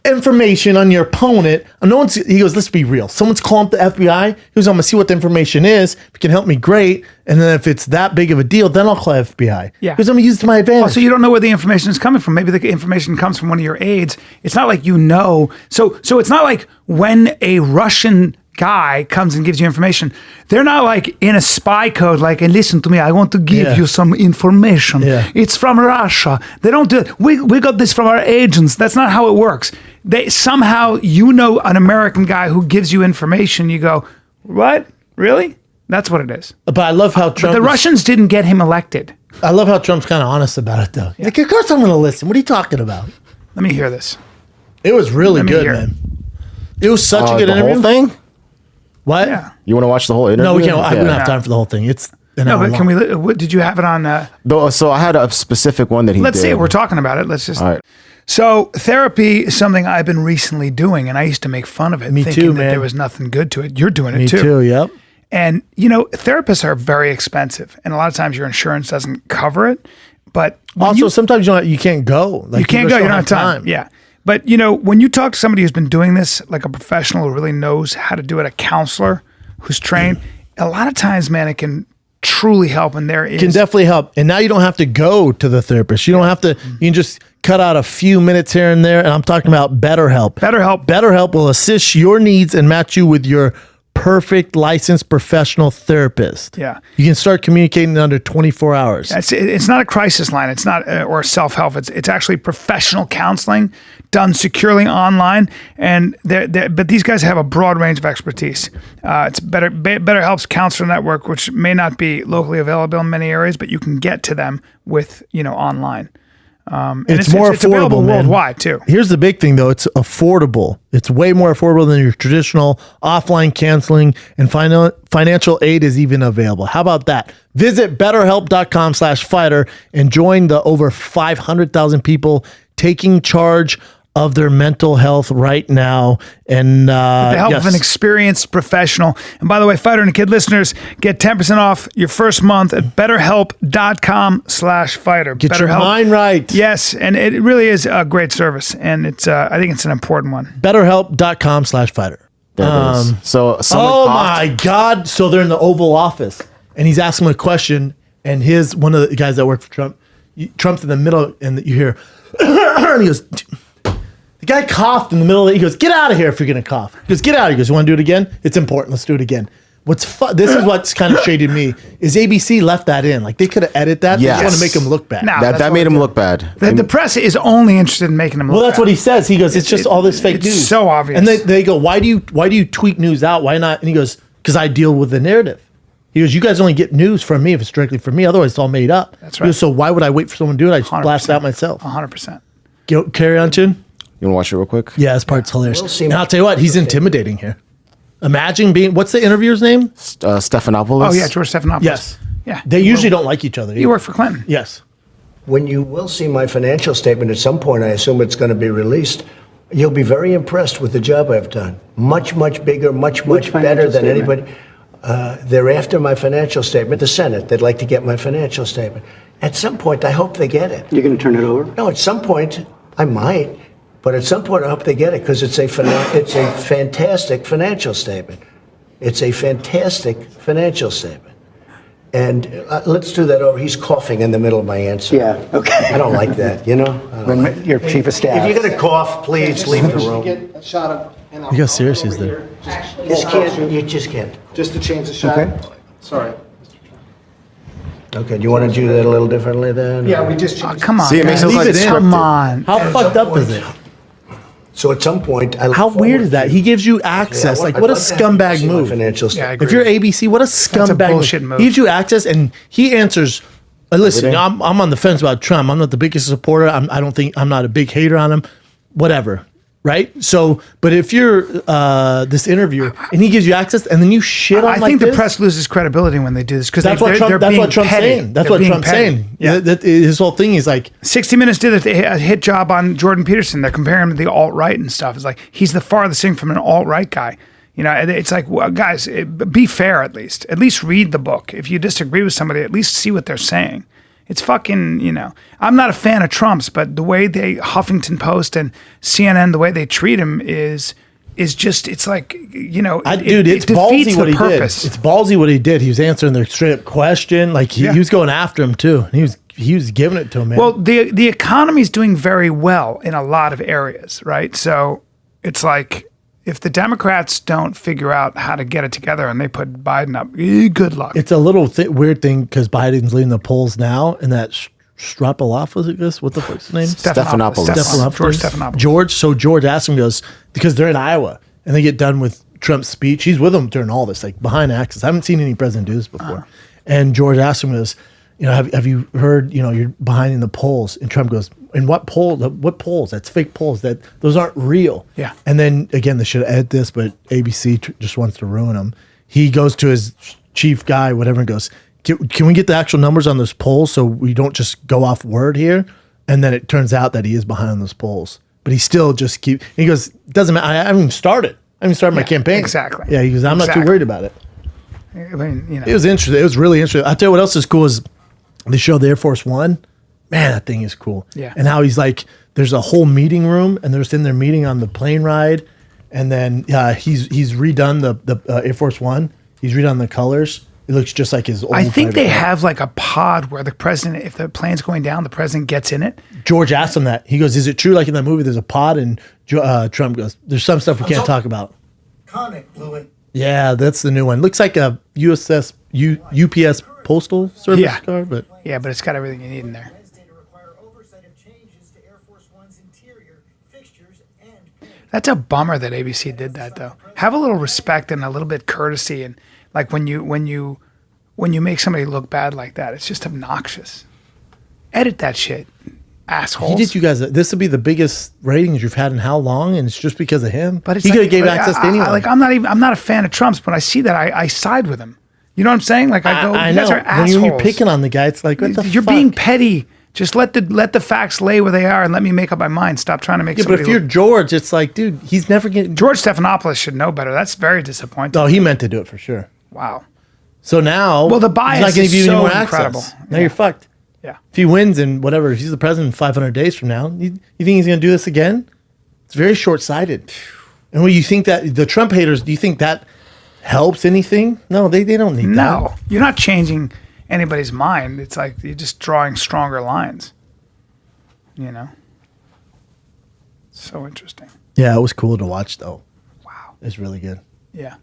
information on your opponent? And no one's, he goes, let's be real. Someone's calling up the FBI. He goes, I'm going to see what the information is. If it can help me, great. And then if it's that big of a deal, then I'll call FBI. Yeah. Because I'm going to use it to my advantage. Oh, so you don't know where the information is coming from. Maybe the information comes from one of your aides. It's not like you know. So it's not like when a Russian guy comes and gives you information, they're not like in a spy code, like, and listen to me, I want to give Yeah. you some information. Yeah. It's from Russia. They don't do it. We got this from our agents. That's not how it works. They somehow, you know, an American guy who gives you information, you go, what? Really? That's what it is. But I love how Trump. The Russians didn't get him elected. I love how Trump's kind of honest about it, though. Like, of course I'm going to listen. What are you talking about? Let me hear this. It was really Let me good, hear. man. It was such a good the interview. whole thing. What? Yeah. You want to watch the whole interview? No, we can't. We don't Yeah. have time for the whole thing. It's an No, hour but can long. we? What, did you have it on? So I had a specific one that he Let's did. see it. We're talking about it. Let's just. All right. So therapy is something I've been recently doing, and I used to make fun of it, Me thinking too, that man. there was nothing good to it. You're doing Me it too. Yep. And you know, therapists are very expensive, and a lot of times your insurance doesn't cover it. But when Also, sometimes you can't go. Like, you can't go. just You don't have time. Yeah. But you know, when you talk to somebody who's been doing this, like a professional who really knows how to do it, a counselor who's trained, a lot of times, man, it can truly help. And there is Can definitely help. And now you don't have to go to the therapist. You don't have to. You can just cut out a few minutes here and there. And I'm talking about BetterHelp. BetterHelp. BetterHelp will assist your needs and match you with your perfect licensed professional therapist. Yeah. You can start communicating in under 24 hours. It's not a crisis line. It's not or self-help. It's actually professional counseling done securely online. And but these guys have a broad range of expertise. It's BetterHelp's counselor network, which may not be locally available in many areas, but you can get to them with online. And It's more it's available affordable, man. worldwide too. Here's the big thing, though. It's affordable. It's way more affordable than your traditional offline counseling, and financial aid is even available. How about that? Visit betterhelp.com/fighter and join the over 500,000 people taking charge of their mental health right now. And The help of an experienced professional. And by the way, Fighter and Kid listeners, get 10% off your first month at betterhelp.com/fighter. get your mind right. Yes, and it really is a great service, and it's I think it's an important one. Betterhelp.com/fighter. There it is. So someone Oh coughed. my God. So they're in the Oval Office and he's asking him a question, and one of the guys that work for Trump, Trump's in the middle, and you hear, and he goes, the guy coughed in the middle of it. He goes, get out of here if you're going to cough. He goes, get out. He goes, you want to do it again? It's important. Let's do it again. This is what's kind of shaded me, is ABC left that in. Like, they could have edited that. Yes. They just want to make him look bad. No. That That's made what him I look bad. The press is only interested in making them look Well, that's bad. what he says. He goes, it's just all this fake it's news. so obvious. And they go, why do you tweet news out? Why not? And he goes, because I deal with the narrative. He goes, you guys only get news from me if it's directly from me. Otherwise, it's all made up. That's He right. goes, so why would I wait for someone to do it? I just 100%. blast it out myself. 100%. Carry on, Chin. You want to watch it real quick? Yeah, this part's hilarious. And I'll tell you what, he's intimidating here. Imagine being, what's the interviewer's name? Stephanopoulos. Oh yeah, George Stephanopoulos. Yes. Yeah. They usually don't like each other. He worked for Clinton. Yes. When you will see my financial statement at some point, I assume it's going to be released, you'll be very impressed with the job I've done. Much, much bigger, much better than anybody. They're after my financial statement, the Senate. They'd like to get my financial statement. At some point, I hope they get it. You're going to turn it over? No, at some point, I might. But at some point, I hope they get it because it's a fantastic financial statement. It's a fantastic financial statement. And let's do that over. He's coughing in the middle of my answer. Yeah, okay. I don't like that, you know? Your chief of staff. If you're going to cough, please leave the room. Get a shot of. And Look how serious he is there. You just can't. Just to change the shot. Okay. Sorry. Okay, do you want to do that a little differently then? Yeah, we just. Oh, come on. See, it makes it guys. look like it's Come scripted. on. How fucked up is it? So at some point, I look How weird forward is that? to- He gives you access. Yeah, Like, I'd what a love to have you scumbag see my move. Financial Yeah, I statement. agree. If you're ABC, what a scumbag bullshit move. He gives you access, and he answers. Listen, I'm on the fence about Trump. I'm not the biggest supporter. I'm not a big hater on him. Whatever, right? So, but if you're this interviewer and he gives you access, and then you shit on I like think the this, press loses credibility when they do this because that's what Trump. That's what Trump's saying. That's what Trump's saying. Yeah. His whole thing is like, 60 Minutes did a hit job on Jordan Peterson. They're comparing him to the alt-right and stuff. It's like he's the farthest thing from an alt-right guy. You know, it's like, well, guys, be fair at least. At least read the book. If you disagree with somebody, at least see what they're saying. It's fucking, you know, I'm not a fan of Trump's, but the way Huffington Post and CNN, the way they treat him is just, it's like, you know, it's defeats ballsy what the he purpose. did. It's ballsy what he did. He was answering their straight up question. Like he was going after him too. And he was giving it to him, man. Well, the economy is doing very well in a lot of areas, right? So it's like if the Democrats don't figure out how to get it together and they put Biden up, good luck. It's a little weird thing because Biden's leading the polls now, and that Strapaloff, was it this? What the fuck's his name? Stephanopoulos. George Stephanopoulos. George. So George asked him, goes, because they're in Iowa and they get done with Trump's speech. He's with them during all this, like behind access. I haven't seen any president do this before. And George asked him, goes, you know, have you heard, you know, you're behind in the polls? And Trump goes, in what poll? What polls? That's fake polls. Those aren't real. Yeah. And then again, they should edit this, but ABC just wants to ruin them. He goes to his chief guy, whatever, and goes, can we get the actual numbers on those polls so we don't just go off word here? And then it turns out that he is behind those polls, but he still just he goes, doesn't matter. I haven't even started. My campaign. Exactly. Yeah. He goes, I'm not too worried about it. I mean, you know. It was interesting. It was really interesting. I'll tell you what else is cool is they show the Air Force One. Man, that thing is cool. Yeah. And how he's like, there's a whole meeting room, and they're just in there meeting on the plane ride, and then he's redone the Air Force One. He's redone the colors. It looks just like his old. I think they private jet. have like a pod where the president, if the plane's going down, the president gets in it. George asked him that. He goes, "Is it true? Like in that movie, there's a pod?" And Trump goes, "There's some stuff we can't talk about." Connick blew it. Yeah, that's the new one. Looks like a UPS postal service car, but Yeah, but it's got everything you need in there. Wednesday to require oversight of changes to Air Force One's interior, fixtures, and paint. That's a bummer that ABC did that though. Have a little respect and a little bit courtesy, and like when you make somebody look bad like that, it's just obnoxious. Edit that shit, assholes. he did you guys. This would be the biggest ratings you've had in how long, and it's just because of him. But it's he could like, have gave like, access to anyone. I'm not a fan of Trump's, but I see that I side with him. You know what I'm saying? Like I go, I you know. guys are assholes. When you're picking on the guy, it's like, what the You're fuck? being petty. Just let the facts lay where they are and let me make up my mind. Stop trying to make. Yeah, but somebody if you're look- George, it's like, dude, he's never getting. George Stephanopoulos should know better. That's very disappointing. Oh, he meant to do it for sure. Wow. So now, Well, the bias he's not gonna is give you any so more incredible. access. Now Yeah. you're fucked. Yeah. If he wins and whatever, if he's the president 500 days from now, you think he's going to do this again? It's very short-sighted. And when you think that the Trump haters, do you think that helps anything? No, they don't need that. No, you're not changing anybody's mind. It's like you're just drawing stronger lines. You know. So interesting. Yeah, it was cool to watch though. Wow. It's really good. Yeah.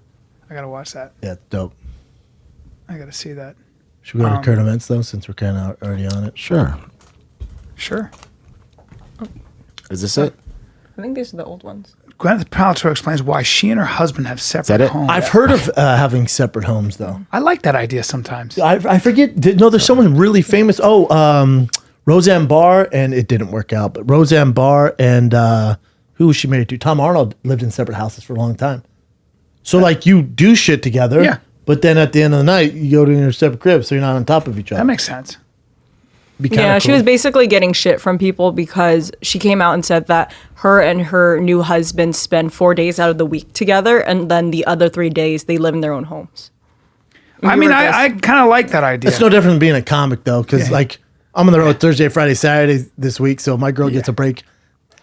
I gotta watch that. Yeah, it's dope. I gotta see that. Should we go to current events though, since we're kind of already on it? Sure. Sure. Is this it? I think these are the old ones. Gwyneth Paltrow explains why she and her husband have separate that it? homes. I've heard of having separate homes though. I like that idea sometimes. I forget. No, there's someone really famous. Roseanne Barr, and it didn't work out. But Roseanne Barr and who was she married to? Tom Arnold lived in separate houses for a long time. So like you do shit together. Yeah. But then at the end of the night, you go to your separate cribs, so you're not on top of each other. That makes sense. Be kinda Yeah, she cool. was basically getting shit from people because she came out and said that her and her new husband spend 4 days out of the week together, and then the other 3 days they live in their own homes. I mean, I kind of like that idea. It's no different than being a comic though, because like I'm on the road Thursday, Friday, Saturday this week, so my girl gets a break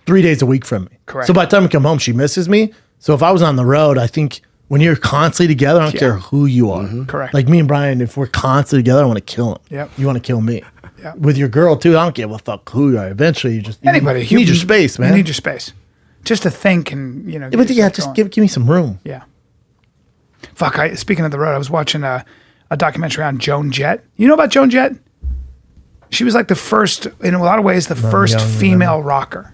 3 days a week from me. Correct. So by the time we come home, she misses me. So if I was on the road, I think when you're constantly together, I don't care who you are. Correct. Like me and Bryan, if we're constantly together, I want to kill him. Yep. You want to kill me. Yep. With your girl too, I don't give a fuck who you are. Eventually, you just Anybody. You need your space, man. You need your space. Just to think and, Yeah, but yeah, just give me some room. Yeah. Fuck, speaking of the road, I was watching a documentary on Joan Jett. You know about Joan Jett? She was like the first, in a lot of ways, the first female rocker.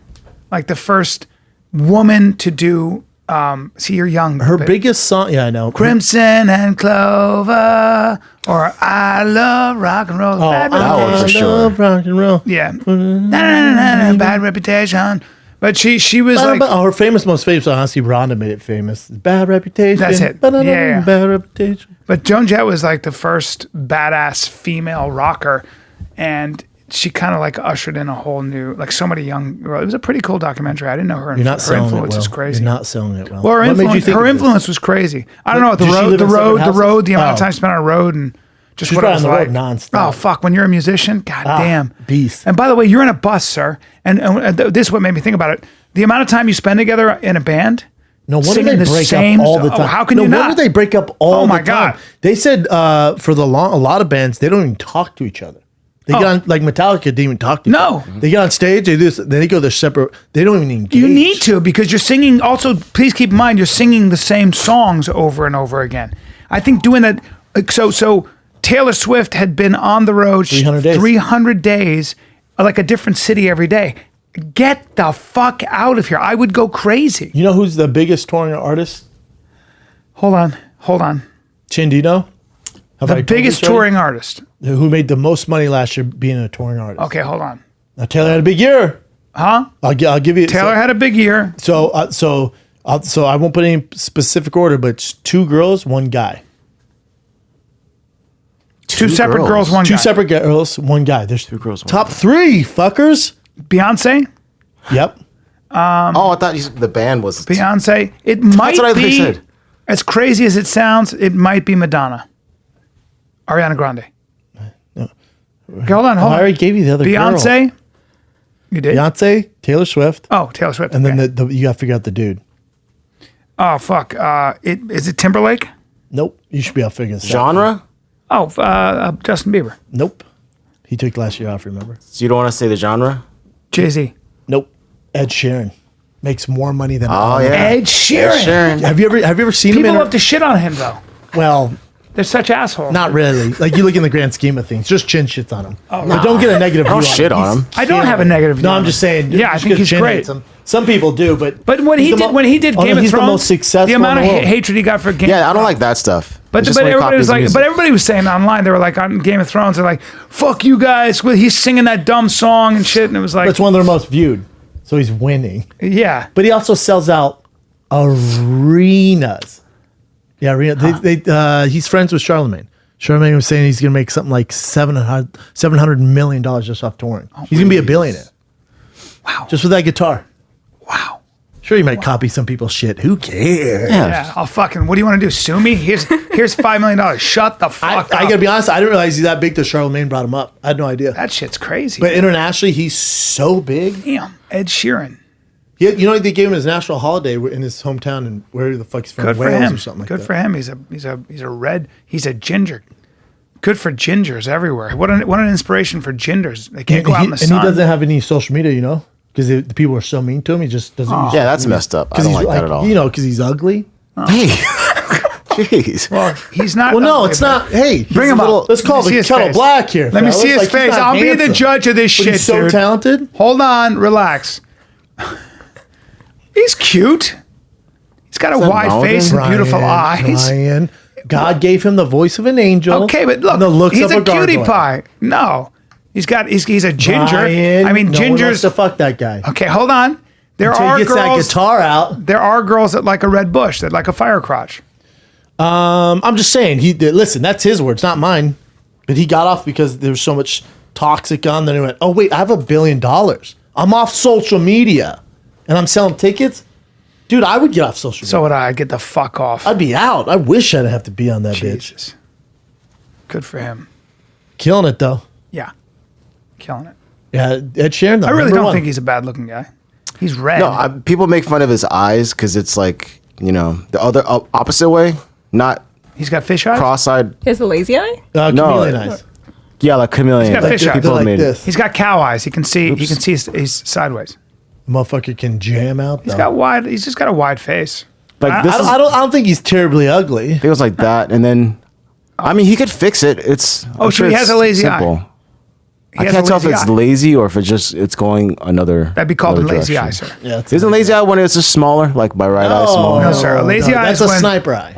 Like the first woman to do, see, you're young. Her but biggest song, yeah, I know. Crimson and Clover, or I Love Rock and Roll. Bad that one for Reputation. sure. Love rock and roll. Yeah. Bad Reputation. But she was like, Her most famous song, honestly, Rhonda made it famous. Bad Reputation. That's it. Yeah. Bad Reputation. but Joan Jett was like the first badass female rocker, and she kind of like ushered in a whole new, like so many young. It was a pretty cool documentary. I didn't know her. You're not her selling influence it well. is crazy. You're not selling it well. Well, What made you think her of this? influence was crazy. I don't know, Did she live in separate the amount of houses? time spent on a road and just She's what it probably was on the road like. nonstop. Oh fuck! When you're a musician, goddamn, beast. And by the way, you're in a bus, sir. And this is what made me think about it. The amount of time you spend together in a band. No wonder singing they the break same up all the song. time. How can no you wonder not? they break up all Oh the my time. God. They said for a lot of bands, they don't even talk to each other. They get on, like Metallica didn't even talk to each No. other. They get on stage, they do this, then they go their separate, they don't even engage. You need to, because you're singing. Also, please keep in mind you're singing the same songs over and over again. I think doing that. So Taylor Swift had been on the road 300 days. 300 days, like a different city every day. Get the fuck out of here! I would go crazy. You know who's the biggest touring artist? Hold on. Chindino. The biggest touring artist. Who made the most money last year being a touring artist. Okay, hold on. Now Taylor had a big year. Huh? I'll give you Taylor had a big year. So I won't put any specific order, but it's 2 girls, 1 guy. Two separate girls, one Two guy. separate girls, 1 guy. There's 2 girls, one top guy. 3 fuckers. Beyonce. Yep. Oh, I thought the band was. Beyonce. It might what I be, said. as crazy as it sounds, it might be Madonna. Ariana Grande. Okay, hold on. I already gave you the other Beyonce. girl. You did? Beyonce, Taylor Swift, Oh, Taylor Swift. and okay. then the you got to figure out the dude. Oh, fuck. Is it Timberlake? Nope. You should be able to figure this out. Genre? Oh, Justin Bieber. Nope. He took last year off, remember? So you don't want to say the genre? Jay-Z. Nope. Ed Sheeran makes more money than Oh, all. yeah. Ed Sheeran. Have you ever seen People him in love to shit on him, though. Well, They're such assholes. not really. Like you look in the grand scheme of things, just chin shits on him. But don't get a negative view Don't shit him. on him. I don't have a negative view No, on I'm him. just saying. Yeah, I just think 'cause he's Chin great. hates him. Some people do, but But when he did Game of he's Thrones, the most successful. the amount of in the world. hatred he got for Game of Yeah, I don't Thrones. like that stuff. But It's just but when he everybody was copies like, music. but everybody was saying online, they were like on Game of Thrones, they're like, "Fuck you guys!" Well, he's singing that dumb song and shit, and it was like, That's one of their most viewed, so he's winning. yeah, But he also sells out arenas. Yeah, arena. He's friends with Charlemagne. Charlemagne was saying he's going to make something like $700 million just off touring. He's going to be a billionaire. Wow. Just with that guitar. wow. Sure, he might copy some people's shit. Who cares? Yeah, I'll fucking. What do you want to do? Sue me? Here's $5 million. Shut the I fuck up. got to be honest, I didn't realize he's that big till Charlemagne brought him up. I had no idea. That shit's crazy. But internationally, he's so big. Damn, Ed Sheeran. You know, they gave him his national holiday in his hometown, and where the fuck he's from, Good for Wales him. or something like Good that. for him. He's a ginger. Good for gingers everywhere. What an inspiration for gingers. They can't go out in the sun. And he doesn't have any social media, you know, because the people are so mean to him. He just doesn't. Use Yeah, that's messed up. I don't he's like that at all. You know, because he's ugly. Hey, jeez. Well, he's not. Well, no, ugly, it's but- not. Hey, Bring he's him a up. little- Let's call Let me see the his kettle face. black here. Let me fellas. see his Like, he's face. not I'll be the handsome, judge of this but shit, he's so dude. talented. Hold on, relax. He's cute. He's got a that wide Melvin? face and beautiful eyes. Brian, God gave him the voice of an angel. Okay, but look, and the looks he's of a cutie gargoyle. pie. No, he's a ginger. Brian, I mean, no one wants gingers. to fuck that guy. Okay, hold on. There Until are he gets girls. that guitar out. There are girls that like a red bush, that like a fire crotch. I'm just saying. Listen. That's his words, not mine. But he got off because there was so much toxic on. Then he went, "Oh wait, I have $1 billion. I'm off social media, and I'm selling tickets." Dude, I would get off social media. So would I. I'd get the fuck off. I'd be out. I wish I didn't have to be on that bitch. Jesus. Good for him. Killing it though. Yeah. Killing it. Yeah, Ed Sheeran. I really don't think he's a bad looking guy. He's red. No, people make fun of his eyes because it's like, the other opposite way, not He's got fish eyes. cross-eyed. He has the lazy eye? Chameleon eyes. Yeah, like chameleon. He's got fish eyes. people like made- this. He's got cow eyes. He can see. He can see. He's sideways. Motherfucker can jam out. He's though. got wide. He's just got a wide face. Like this I don't think he's terribly ugly. it was like that, and then, I mean, he could fix it. It's I'm so he sure has it's a lazy eye. simple. He I has can't a tell if lazy it's eye. lazy or if it's going another. That'd be called a another lazy eye, direction. sir. Yeah, Isn't lazy eye when it's just smaller, like my right eye smaller? No, sir. A lazy eye that's is a when- sniper eye.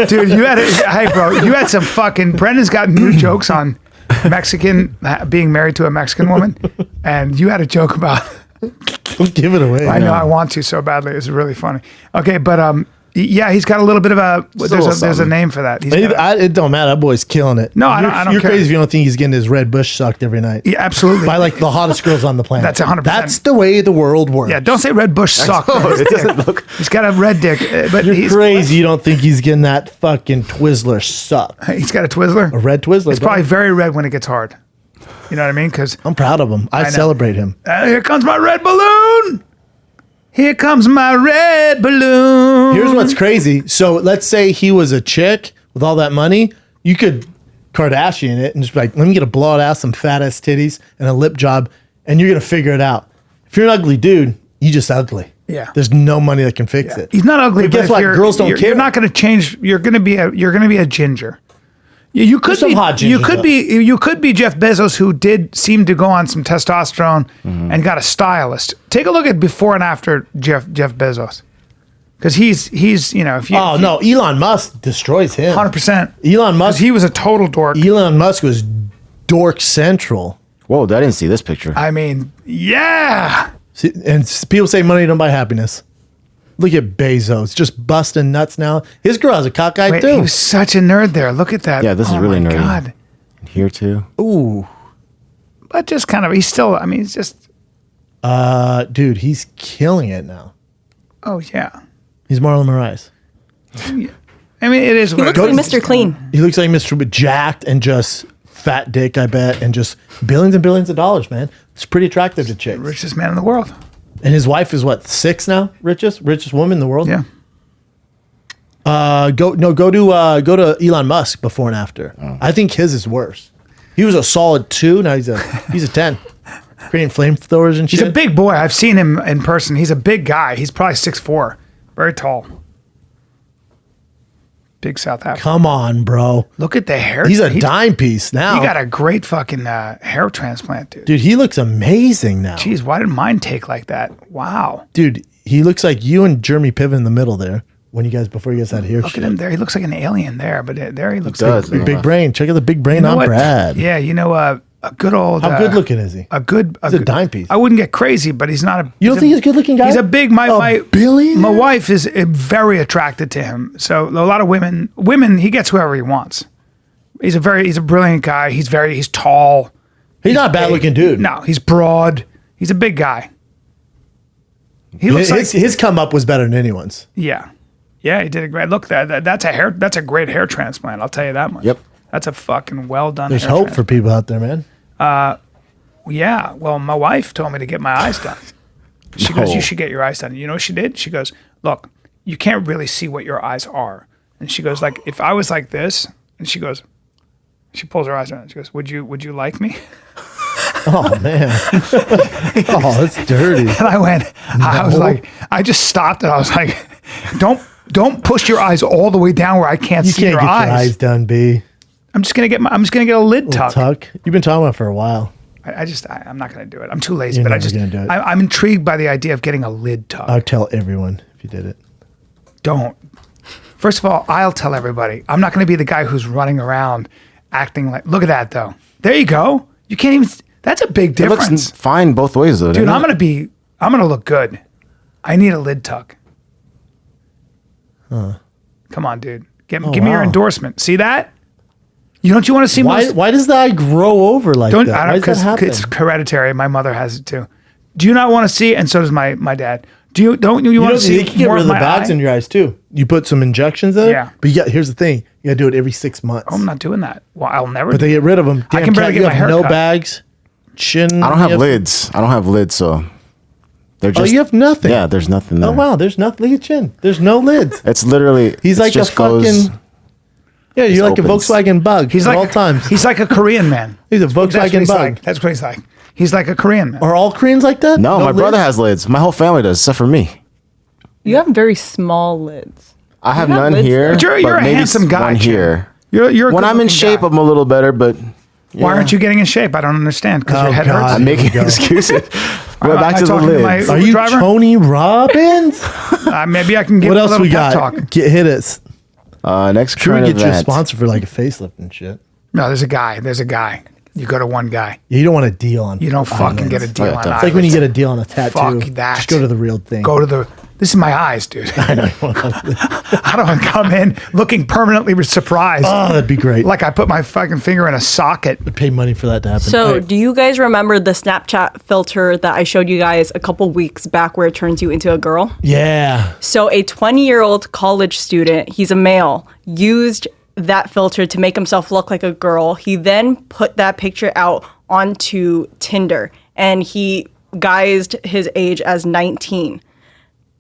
Dude, hey, bro, you had some fucking. Brendan's got new jokes on Mexican being married to a Mexican woman, and you had a joke about. Don't give it away. I know I want to so badly. It's really funny. Okay, but yeah, he's got a little bit of a. There's a name for that. He's got It don't matter. That boy's killing it. No, I don't You're care. crazy if you don't think he's getting his red bush sucked every night. yeah, absolutely. By like the hottest girls on the planet. That's 100%. That's the way the world works. Yeah, don't say red bush suck. It doesn't look. He's got a red dick, but You're he's crazy. You don't think he's getting that fucking Twizzler suck. He's got a Twizzler. A red Twizzler. It's bro. probably very red when it gets hard. You know what I mean? Because I'm proud of him. I know. celebrate him. here comes my red balloon. Here comes my red balloon. Here's what's crazy. So let's say he was a chick with all that money. You could Kardashian it and just be like, let me get a blowout ass, some fat ass titties, and a lip job, and you're gonna figure it out. If you're an ugly dude, you just ugly. Yeah. There's no money that can fix it. He's not ugly, But but guess if what? you're- Girls don't you're, care. You're not going to change. You're going to be a ginger. You could There's some be. hot You gingers, could though. be. You could be Jeff Bezos, who did seem to go on some testosterone and got a stylist. Take a look at before and after Jeff Bezos, because he's if you. Oh no, Elon Musk destroys him. 100%. Elon Musk. He was a total dork. Elon Musk was dork central. Whoa, I didn't see this picture. I mean, yeah. See, and people say money don't buy happiness. Look at Bezos, just busting nuts now. His girl has a cockeyed Wait, too. he was such a nerd there. Look at that. Yeah, this is really my nerdy. God. Here too. Ooh, But just kind of, he's still. I mean, he's just. dude, he's killing it now. Oh yeah. He's Marlon Moraes. I mean, it is. He looks like Mr. Clean. He looks like Mr. But jacked and just fat dick, I bet, and just billions and billions of dollars, man. It's pretty attractive to chicks. Richest man in the world. And his wife is what, 6 now? Richest woman in the world. Yeah. Go to Elon Musk before and after. I think his is worse. He was a solid 2. Now he's a 10. Creating flamethrowers and shit. He's a big boy. I've seen him in person. He's a big guy. He's probably 6'4", very tall. Big South Africa. Come on, bro. Look at the hair. He's a dime piece now. He got a great fucking hair transplant, dude. Dude, he looks amazing now. Jeez, why did mine take like that? Wow. Dude, he looks like you and Jeremy Piven in the middle there. Before you guys had hair Look shit. at him there. He looks like an alien there, but there he looks does. like Big brain. Check out the big brain You know on what? Brad. Yeah, a good old. How good looking is he? A good. He's a dime piece. I wouldn't get crazy, but he's not a. You don't think he's a good looking guy? He's a big. My billionaire? My wife is very attracted to him. So a lot of women. He gets whoever he wants. He's a brilliant guy. He's tall. He's not a bad looking dude. No, he's broad. He's a big guy. He looks his come up was better than anyone's. Yeah, he did a great look. That's a great hair transplant. I'll tell you that much. Yep. That's a fucking well done. There's hair hope transplant. for people out there, man. Yeah. Well, my wife told me to get my eyes done. She goes, "You should get your eyes done." You know what she did? She goes, "Look, you can't really see what your eyes are." And she goes, "Like if I was like this," and she goes, she pulls her eyes down. She goes, "Would you like me?" Oh man. Oh, that's dirty. And I went. I was like, I just stopped and I was like, "Don't push your eyes all the way down where I can't You see can't your get eyes." your eyes done, B. I'm just gonna get a lid tuck. Tuck. You've been talking about it for a while. I'm not gonna do it. I'm too lazy. You're but never gonna do it. I'm intrigued by the idea of getting a lid tuck. I'd tell everyone if you did it. Don't. First of all, I'll tell everybody. I'm not going to be the guy who's running around acting like. Look at that, though. There you go. You can't even. That's a big It looks difference, fine both ways though. dude. doesn't it? I'm gonna look good. I need a lid tuck. Come on, dude. Give me your endorsement. See that? You want to see Why does that eye grow over like that? I Why don't does that happen? it's hereditary. My mother has it too. Do you not want to see? And so does my dad. Don't you want to see? You can get more rid of the my bags eye? in your eyes too. You put some injections in. Yeah. But here's the thing: you got to do it every 6 months. I'm not doing that. Well, I'll never. But they get rid of them. I can barely get my hair no cut. bags. Chin. I don't have lids. I don't have lids, so they're just. Oh, you have nothing. Yeah, there's nothing there. Oh wow, there's nothing. Look at chin. There's no lids. It's literally. He's it like a just goes- fucking. Yeah, you're like opens. a Volkswagen Bug. He's at like all times. He's like a Korean man. He's a That's what Volkswagen he's Bug. like. That's what he's like. He's like a Korean man. Are all Koreans like that? No, my brother lids? has lids. My whole family does, except for me. You have very small lids. I have have none lids here. But you're a maybe handsome guy. One Jim. here. You're a When I'm in good-looking shape, guy. I'm a little better, but Why aren't you getting in shape? I don't understand. Because your Oh, head God. hurts. I'm making Here we go. excuses. But Am back I to the talking to my- lids. Are you Driver? Tony Robbins? Maybe I can give What him a else little we pep got? talk. Hit us. Next Sure, we current get you a event. sponsor for like a facelift and shit. No, there's a guy. You go to one guy. Yeah, you don't want a deal on. You don't fucking eyelids. get a deal yeah, on it's It's like when you eyelids. get a deal on a tattoo. Fuck that. Just go to the real thing. Go to the. This is my eyes, dude. I know. You want to I don't want to come in looking permanently surprised. Oh, that'd be great. Like I put my fucking finger in a socket. Pay money for that to happen. So, Hey, do you guys remember the Snapchat filter that I showed you guys a couple weeks back where it turns you into a girl? yeah. So, a 20-year-old college student, he's a male, used that filter to make himself look like a girl. He then put that picture out onto Tinder and he guised his age as 19.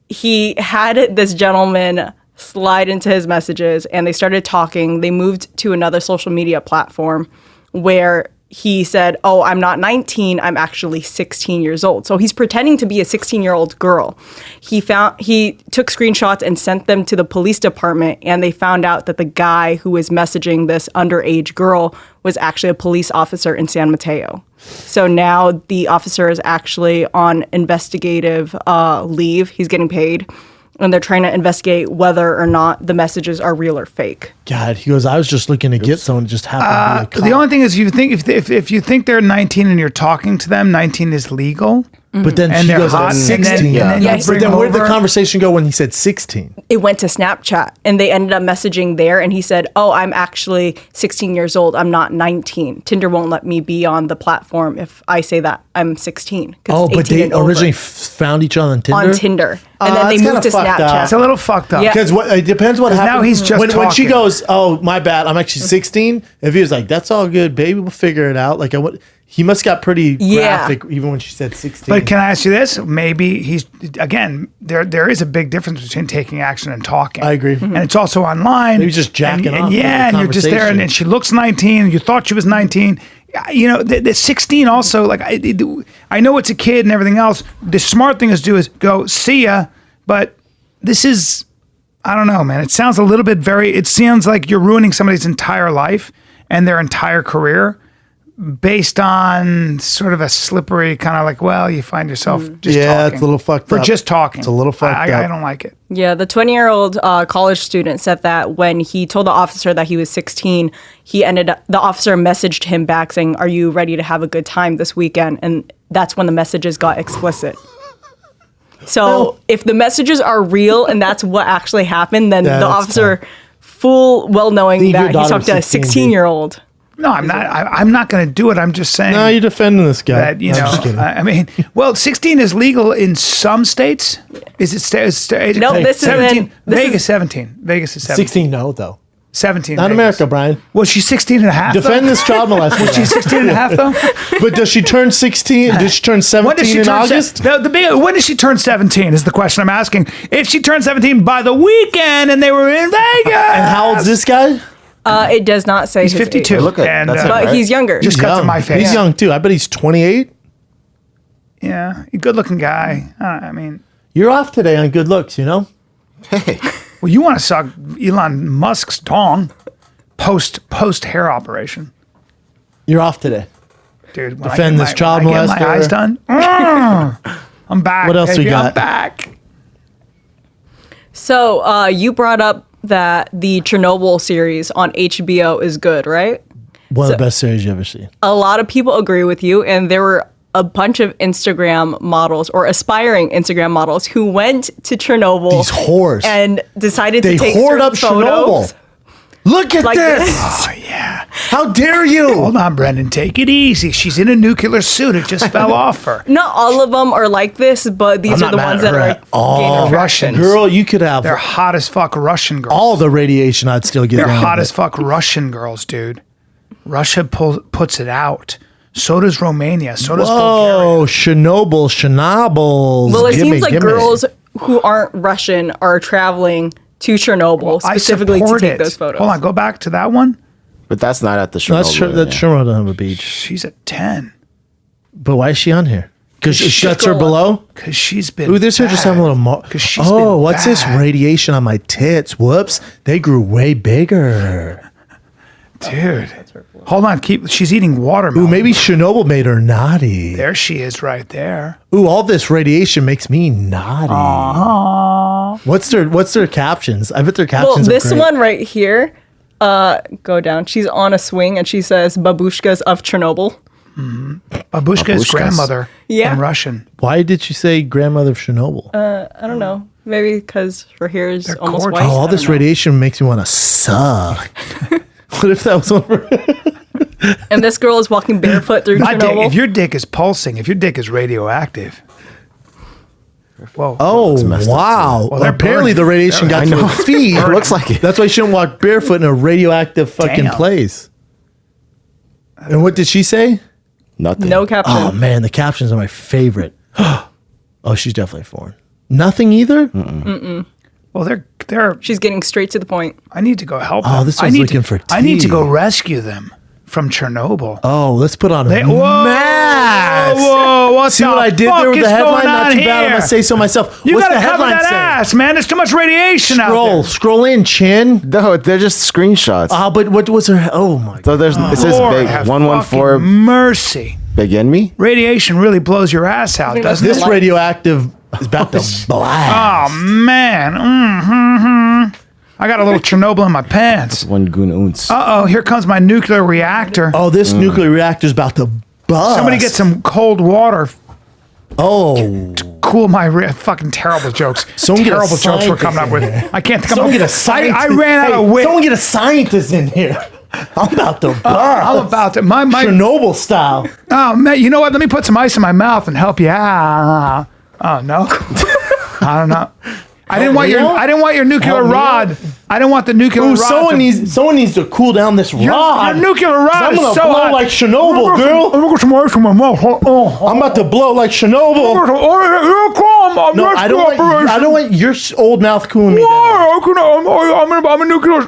He had this gentleman slide into his messages and they started talking. They moved to another social media platform where he said, "Oh, I'm not 19, I'm actually 16 years old." So he's pretending to be a 16-year-old girl. He took screenshots and sent them to the police department, and they found out that the guy who was messaging this underage girl was actually a police officer in San Mateo. So now the officer is actually on investigative leave. He's getting paid. And they're trying to investigate whether or not the messages are real or fake. God, he goes, I was just looking to get someone, just happened to be a The cop. only thing is, you think if you think they're 19 and you're talking to them, 19 is legal. But then And she they're goes, hot, I'm and then- 16. and then you But bring then them where'd the over. conversation go when he said 16? It went to Snapchat and they ended up messaging there and he said, "Oh, I'm actually 16 years old. I'm not 19. Tinder won't let me be on the platform if I say that I'm 16." 'cause Oh, it's but 18 they and over. originally found each other on Tinder? on Tinder. And then that's they moved kinda to fucked up. Snapchat. It's a little fucked up. Yeah. Because it depends what happens. now he's just when she talking. goes, "Oh, my bad, I'm actually 16." If he was like, "That's all good, baby, we'll figure it out." Like, he must got pretty Yeah. graphic even when she said 16. But can I ask you this? Maybe he's again. There is a big difference between taking action and talking. I agree. and it's also online. Maybe just jacking and, off and in yeah, the and you're just there, conversation. and she looks 19. You thought she was 19. You know, the 16 also. Like I know it's a kid and everything else. The smart thing is go see ya. But this is, I don't know, man. It sounds a little bit It sounds like you're ruining somebody's entire life and their entire career based on sort of a slippery kind of like, well, you find yourself just Yeah, talking. it's a little fucked for up. just talking. It's a little fucked I up. don't like it. Yeah, the 20-year-old college student said that when he told the officer that he was 16, the officer messaged him back saying, "Are you ready to have a good time this weekend?" And that's when the messages got explicit. So if the messages are real and that's what actually happened, then Yeah, the that's officer, full well knowing Leave your that he's daughter talking to a 16, 16-year-old. No, I'm not. I'm not going to do it. I'm just saying No, you're defending this guy. that I'm just kidding. I mean, well, 16 is legal in some states. Is it age? No, this is 17. this Vegas is- 17. Vegas is 17. 16, no, though. 17. Not Vegas. America, Brian. Was she 16 and a half? Defend though? this child molester. She's 16 and a half though. But does she turn 16? Did she turn 17 When does she in turn August? when does she turn 17 is the question I'm asking. If she turned 17 by the weekend and they were in Vegas. And how old's this guy? It does not say He's his 52. age. Look at- and, that's it, But right? he's younger. Just cut to Young. my face. He's young, too. I bet he's 28. Yeah, a good looking guy. I mean, You're off today on good looks, you know? well, you want to suck Elon Musk's dong post hair operation. You're off today. Dude, when Defend I this get child when I get molester. my eyes done. I'm back. What else we baby, got? I'm back. So you brought up that the Chernobyl series on HBO is good, right? One of the best series you ever seen. A lot of people agree with you, and there were a bunch of Instagram models or aspiring Instagram models who went to Chernobyl. These whores. And decided They to take hoard up certain photos. Chernobyl. Look at Like this. this. Oh, yeah. How dare you? Hold on, Brendan. Take it easy. She's in a nuclear suit. It just fell off her. Not all of them are like this, but these I'm are the not mad ones at that her are at all. gaining traction. Russians. Girl, you could have They're hot as fuck Russian girls. all the radiation. I'd still get They're down hot with as it. fuck Russian girls, dude. Russia puts it out. So does Romania. So does Bulgaria. Oh, Chernobyls. Well, it Gimme, seems like gimme. girls who aren't Russian are traveling to Chernobyl I specifically to support take it. those photos. Hold on, go back to that one. But that's not at the No, Chernobyl. that's Chernobyl doesn't have a beach. She's at 10 But why is she on here? Because she's that's her scrolling. below? because she's been. Ooh, this her just having a little more. 'Cause she's Oh, been what's this bad. radiation on my tits? Whoops. They grew way bigger. Dude. Hold on, she's eating watermelon. Ooh, maybe Chernobyl made her naughty. There she is right there. Ooh, all this radiation makes me naughty. What's their captions? I bet their Well, captions are this great. one right here, go down. She's on a swing and she says, "Babushkas of Chernobyl." Babushka is Babushkas. grandmother Yeah. in Russian. Why did she say grandmother of Chernobyl? I don't know. Maybe because her hair is They're almost gorgeous. white. Oh, all I this don't know. radiation makes me want to suck. What if that was one of her? And this girl is walking barefoot through My dick, Chernobyl. if your dick is pulsing, if your dick is radioactive. Whoa. Oh, messed up, wow. Well, they're apparently the burning. radiation got to her feet. It looks like it. That's why she shouldn't walk barefoot in a radioactive fucking Damn. place. And what did she say? Nothing. No caption. Oh, man, the captions are my favorite. Oh, she's definitely foreign. Nothing either? Well, they're. She's getting straight to the point. I need to go help Oh, them. this I one's need looking to, for I need to tea. go rescue them from Chernobyl. Oh, let's put on a Whoa, mask. Whoa, what See the what I did fuck there with is the headline? going Not on too bad. I'm here? going to say so myself. You What's gotta the cover headline that say? ass, man. There's too much radiation out there. Scroll in, chin. No, they're just screenshots. But what was her? Oh, my God. So there's it says Lord big have 114 fucking mercy. big in me. Radiation really blows your ass out, think doesn't that's it? This radioactive is about to blast. Oh man. I got a little Chernobyl in my pants. One goon ounce. Uh-oh, here comes my nuclear reactor. Oh, this nuclear reactor's about to bust. Somebody get some cold water. Oh. Cool my fucking terrible jokes. Someone get a terrible jokes we're scientist coming up in with. here. I can't come Someone up get a scientist. I ran out of wit. Someone get a scientist in here. I'm about to burst. I'm about to my Chernobyl style. Oh man, you know what? Let me put some ice in my mouth and help you out. Oh no. I don't know. I didn't want your nuclear Help me rod. I didn't want the nuclear Ooh, rod. someone needs to cool down this rod. Your nuclear rod I'm is gonna so blow hot. like Chernobyl, I'm girl. gonna get some ice in my mouth. I'm about to blow like Chernobyl. No, I don't want your old mouth cooling me down. I'm a nuclear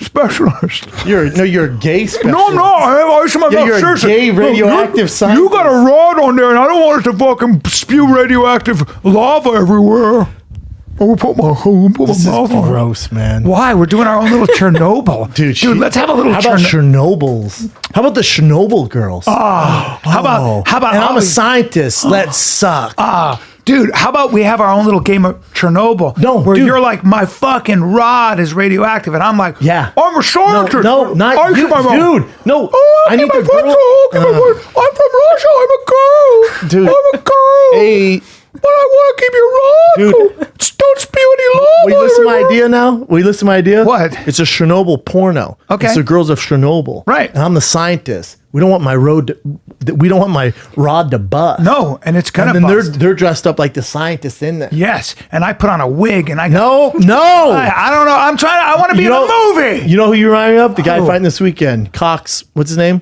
specialist. You're a gay specialist. No, I'm not. I have ice in my Yeah, mouth. you're a Seriously. gay radioactive You scientist. got a rod on there, and I don't want it to fucking spew radioactive lava everywhere. I'm gonna put my This mouth is on it. gross, man. Why? We're doing our own little Chernobyl. Dude, let's have a little How about Chernobyls? How about the Chernobyl girls? How about and I'm a we- scientist. Let's suck. Dude, how about we have our own little game of Chernobyl? No, where dude. you're like, my fucking rod is radioactive, and I'm like, Yeah. I'm a scientist. No, not Ice you, in my mouth. dude. No, Oh, I need my the girl. I'm from Russia. I'm a girl. Dude. I'm a girl. Hey, But I want to keep your rod. Dude. Don't spew any lava. will you listen to my everywhere. idea now? Will you listen to my idea? What? It's a Chernobyl porno. Okay. It's the girls of Chernobyl. Right. And I'm the scientist. We don't want my we don't want my rod to bust. No, and it's gonna And then bust. they're dressed up like the scientists in there. Yes, and I put on a wig, and I No. I don't know. I want to be You in know- a movie. You know who you remind me of? The guy Who? fighting this weekend. Cox. What's his name?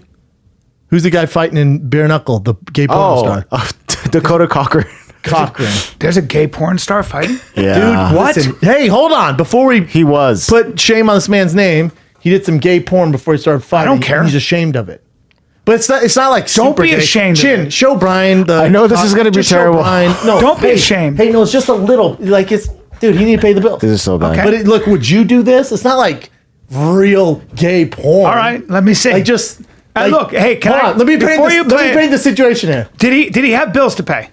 Who's the guy fighting in Bare Knuckle? The gay porno star. Dakota Cochrane. Cochrane. There's a gay porn star fighting. Yeah. Dude, What? listen. Hey, hold on. Before we He was. put shame on this man's name, he did some gay porn before he started fighting. don't care. He's ashamed of it. But it's not like Don't super be gay. ashamed of Chin, it. show Brian the. I know this is gonna be just show terrible. Brian. No, Don't be hey, ashamed. Hey, no, it's just a little. Like it's, dude. He need to pay the bill. This is so bad. Okay. But look, would you do this? It's not like real gay porn. All right, let me see. Like just. Hey, look, hey, can hold I- on, let me paint before this, you let play me it- paint the situation here. Did he have bills to pay?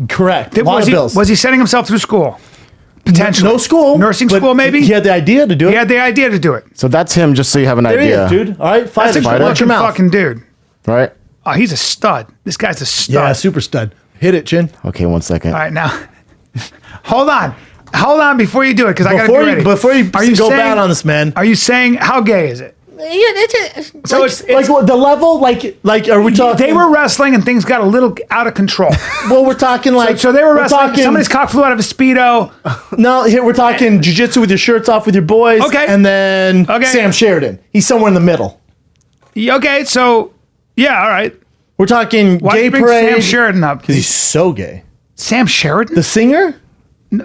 Correct. A lot was of he bills. was he setting himself through school? Potentially. No school. Nursing but school, maybe? He had the idea to do it. He had the idea to do it. So that's him, just so you have an There he idea. is, dude. All right, fight That's a him. good Watch your looking mouth. fucking dude. Right? Oh, he's a stud. This guy's a stud. Yeah, super stud. Hit it, Chin. Okay, 1 second. All right, now, hold on before you do it, because I got to be ready. Before you go bad on this, man. Are you saying, how gay is it? So it's like what, the level, like are we talking? They were wrestling and things got a little out of control. Well, we're talking like So they were wrestling. talking- Somebody's cock flew out of a Speedo. No, here we're talking jiu-jitsu with your shirts off with your boys. Okay. And then Sam Sheridan. He's somewhere in the middle. Okay, so, yeah, all right. We're talking Why do gay you bring parade. Sam Sheridan up? Because he's so gay. Sam Sheridan? The singer?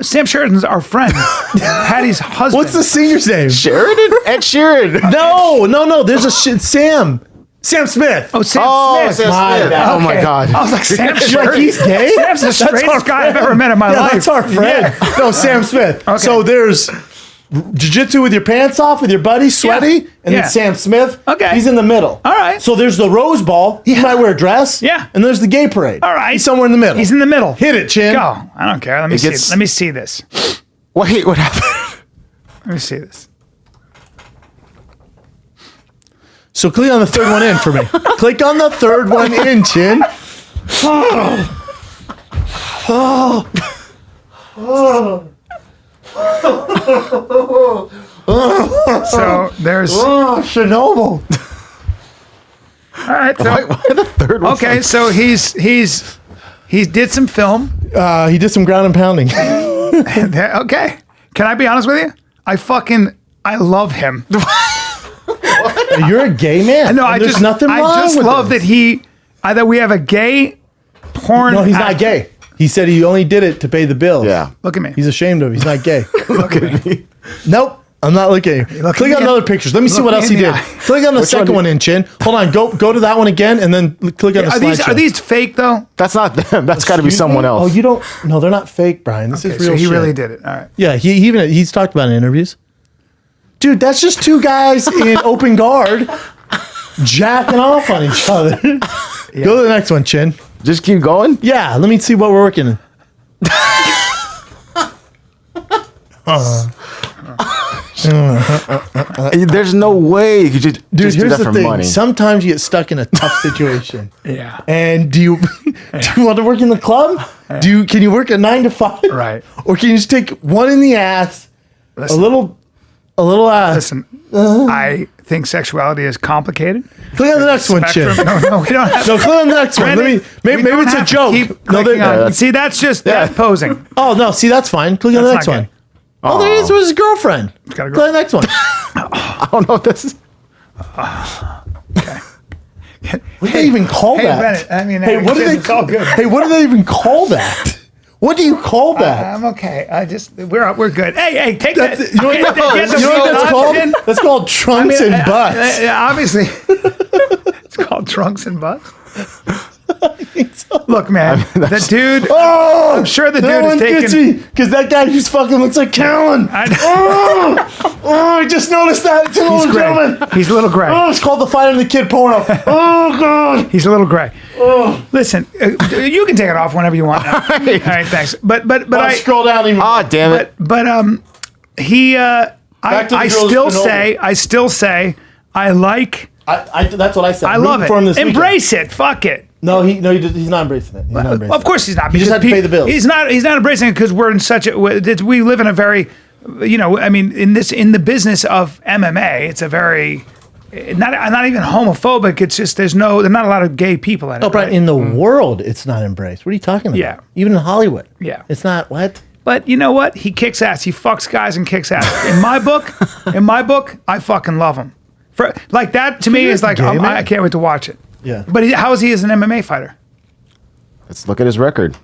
Sam Sheridan's our friend. Hattie's husband. What's the singer's name? Sheridan? Ed Sheeran. No. There's a Sam Smith. Oh, Sam Smith. Sam My Smith. bad. Oh my Okay. God. I was like, Sam Sheridan. Like he's gay? Sam's the That's our straightest guy I've friend. ever met in my Yeah, life. that's our friend. Yeah. No, Sam Smith. Okay. So there's jiu-jitsu with your pants off with your buddy, sweaty, and Yeah. then Sam Smith. Okay. He's in the middle. All right. So there's the Rose Ball. He might wear a dress. Yeah. And there's the gay parade. All right. He's somewhere in the middle. He's in the middle. Hit it, Chin. Go. I don't care. Let me It see. gets- Let me see this. Wait, what happened? Let me see this. So click on the third one in for me. Click on the third one in, Chin. So there's. All Chernobyl. right. So, Why the third one? okay. So he did some film. He did some ground and pounding. Okay. Can I be honest with you? I love him. You're a gay man. No, and there's nothing wrong I just with love this. that we have a gay porn. No, he's not actor. gay. He said he only did it to pay the bills. Yeah. Look at me. He's ashamed of it. He's not gay. Look at me. Nope. I'm not looking at you. look Click me on in- the other pictures. Let me see look what me else in he the did. eye. Click on the second one? one in, Chin. Hold on. Go to that one again and then click on the Are slideshow. these fake though? That's not them. That's got to be Excuse someone me? else. Oh, you don't. No, they're not fake, Brian. This Okay, is real so he shit. really did it. All right. Yeah, he's talked about it in interviews. Dude, that's just two guys in open guard jacking off on each other. Go to the next one, Chin. Just keep going. Yeah, let me see what we're working in. There's no way you could just Dude, do here's that the for thing. money. Sometimes you get stuck in a tough situation. Yeah. And do you want to work in the club? Can you work a 9 to 5? Right. Or can you just take one in the ass? Listen. A little ass. Listen, I think sexuality is complicated. Click on the next one, Chin. Spectrum. No, we don't have. No, click on the next one. Randy, Maybe we don't it's a have to joke. keep No, clicking on- that's- see, that's just Yeah. that's posing. oh no, see that's fine. Click on the That's next not one. gay. Oh, there it is with his girlfriend. got a Click on the next one. I don't know what this is. What do they even call Hey, that? Bennett, I mean, hey, what do they it's all good. Hey, what do they even call that? What do you call that? I'm okay. We're good. Hey, take That's, that. you know what, Get the you know what that's real called? option. That's called trunks and butts. Obviously, it's called trunks and butts. Look, man, the dude. Oh, I'm sure the that dude is one gets me taking. because that guy just fucking looks like Callen. I just noticed that. It's a little He's gentleman. gray. He's a little gray. Oh, it's called the Fighter and the Kid porno. Oh god. He's a little gray. Listen, you can take it off whenever you want. All right, thanks. But I scroll down even. Ah, damn it. But he. Back to the I girls still say I like. That's what I said. I love Rooting for him it. this weekend. Embrace it. Fuck it. No, he's not embracing it. He's not embracing Of course he's not. He just because had to pay the bills. He's not embracing it because we're in such a. We live in a very, I mean, in the business of MMA, it's a very, not even homophobic. It's just there's not a lot of gay people in it. No, Brian, right? in the world, it's not embraced. What are you talking about? Yeah. Even in Hollywood. Yeah. It's not what? But you know what? He kicks ass. He fucks guys and kicks ass. In my book, I fucking love him. For like that to me You're is like gay, man. I can't wait to watch it. Yeah. But how is he as an MMA fighter? Let's look at his record.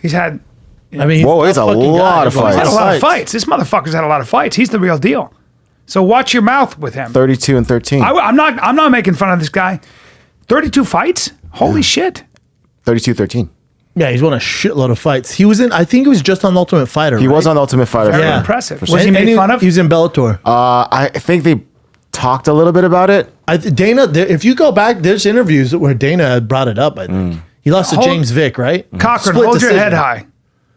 He's had I mean, Whoa, it's a fucking lot guy. of He's fights. had a lot of fights. fights. This motherfucker's had a lot of fights. He's the real deal. So watch your mouth with him. 32 and 13. I'm not making fun of this guy. 32 fights? Holy shit. 32-13. Yeah, he's won a shitload of fights. He was in, I think he was just on The Ultimate Fighter. He was on the Ultimate Fighter. Very Yeah. impressive. For Was he sure. made fun of? He was in Bellator. I think they talked a little bit about it. If you go back, there's interviews where Dana had brought it up, I think. He lost to Hold- James Vick, right? Cochrane, Split hold your decision. head high.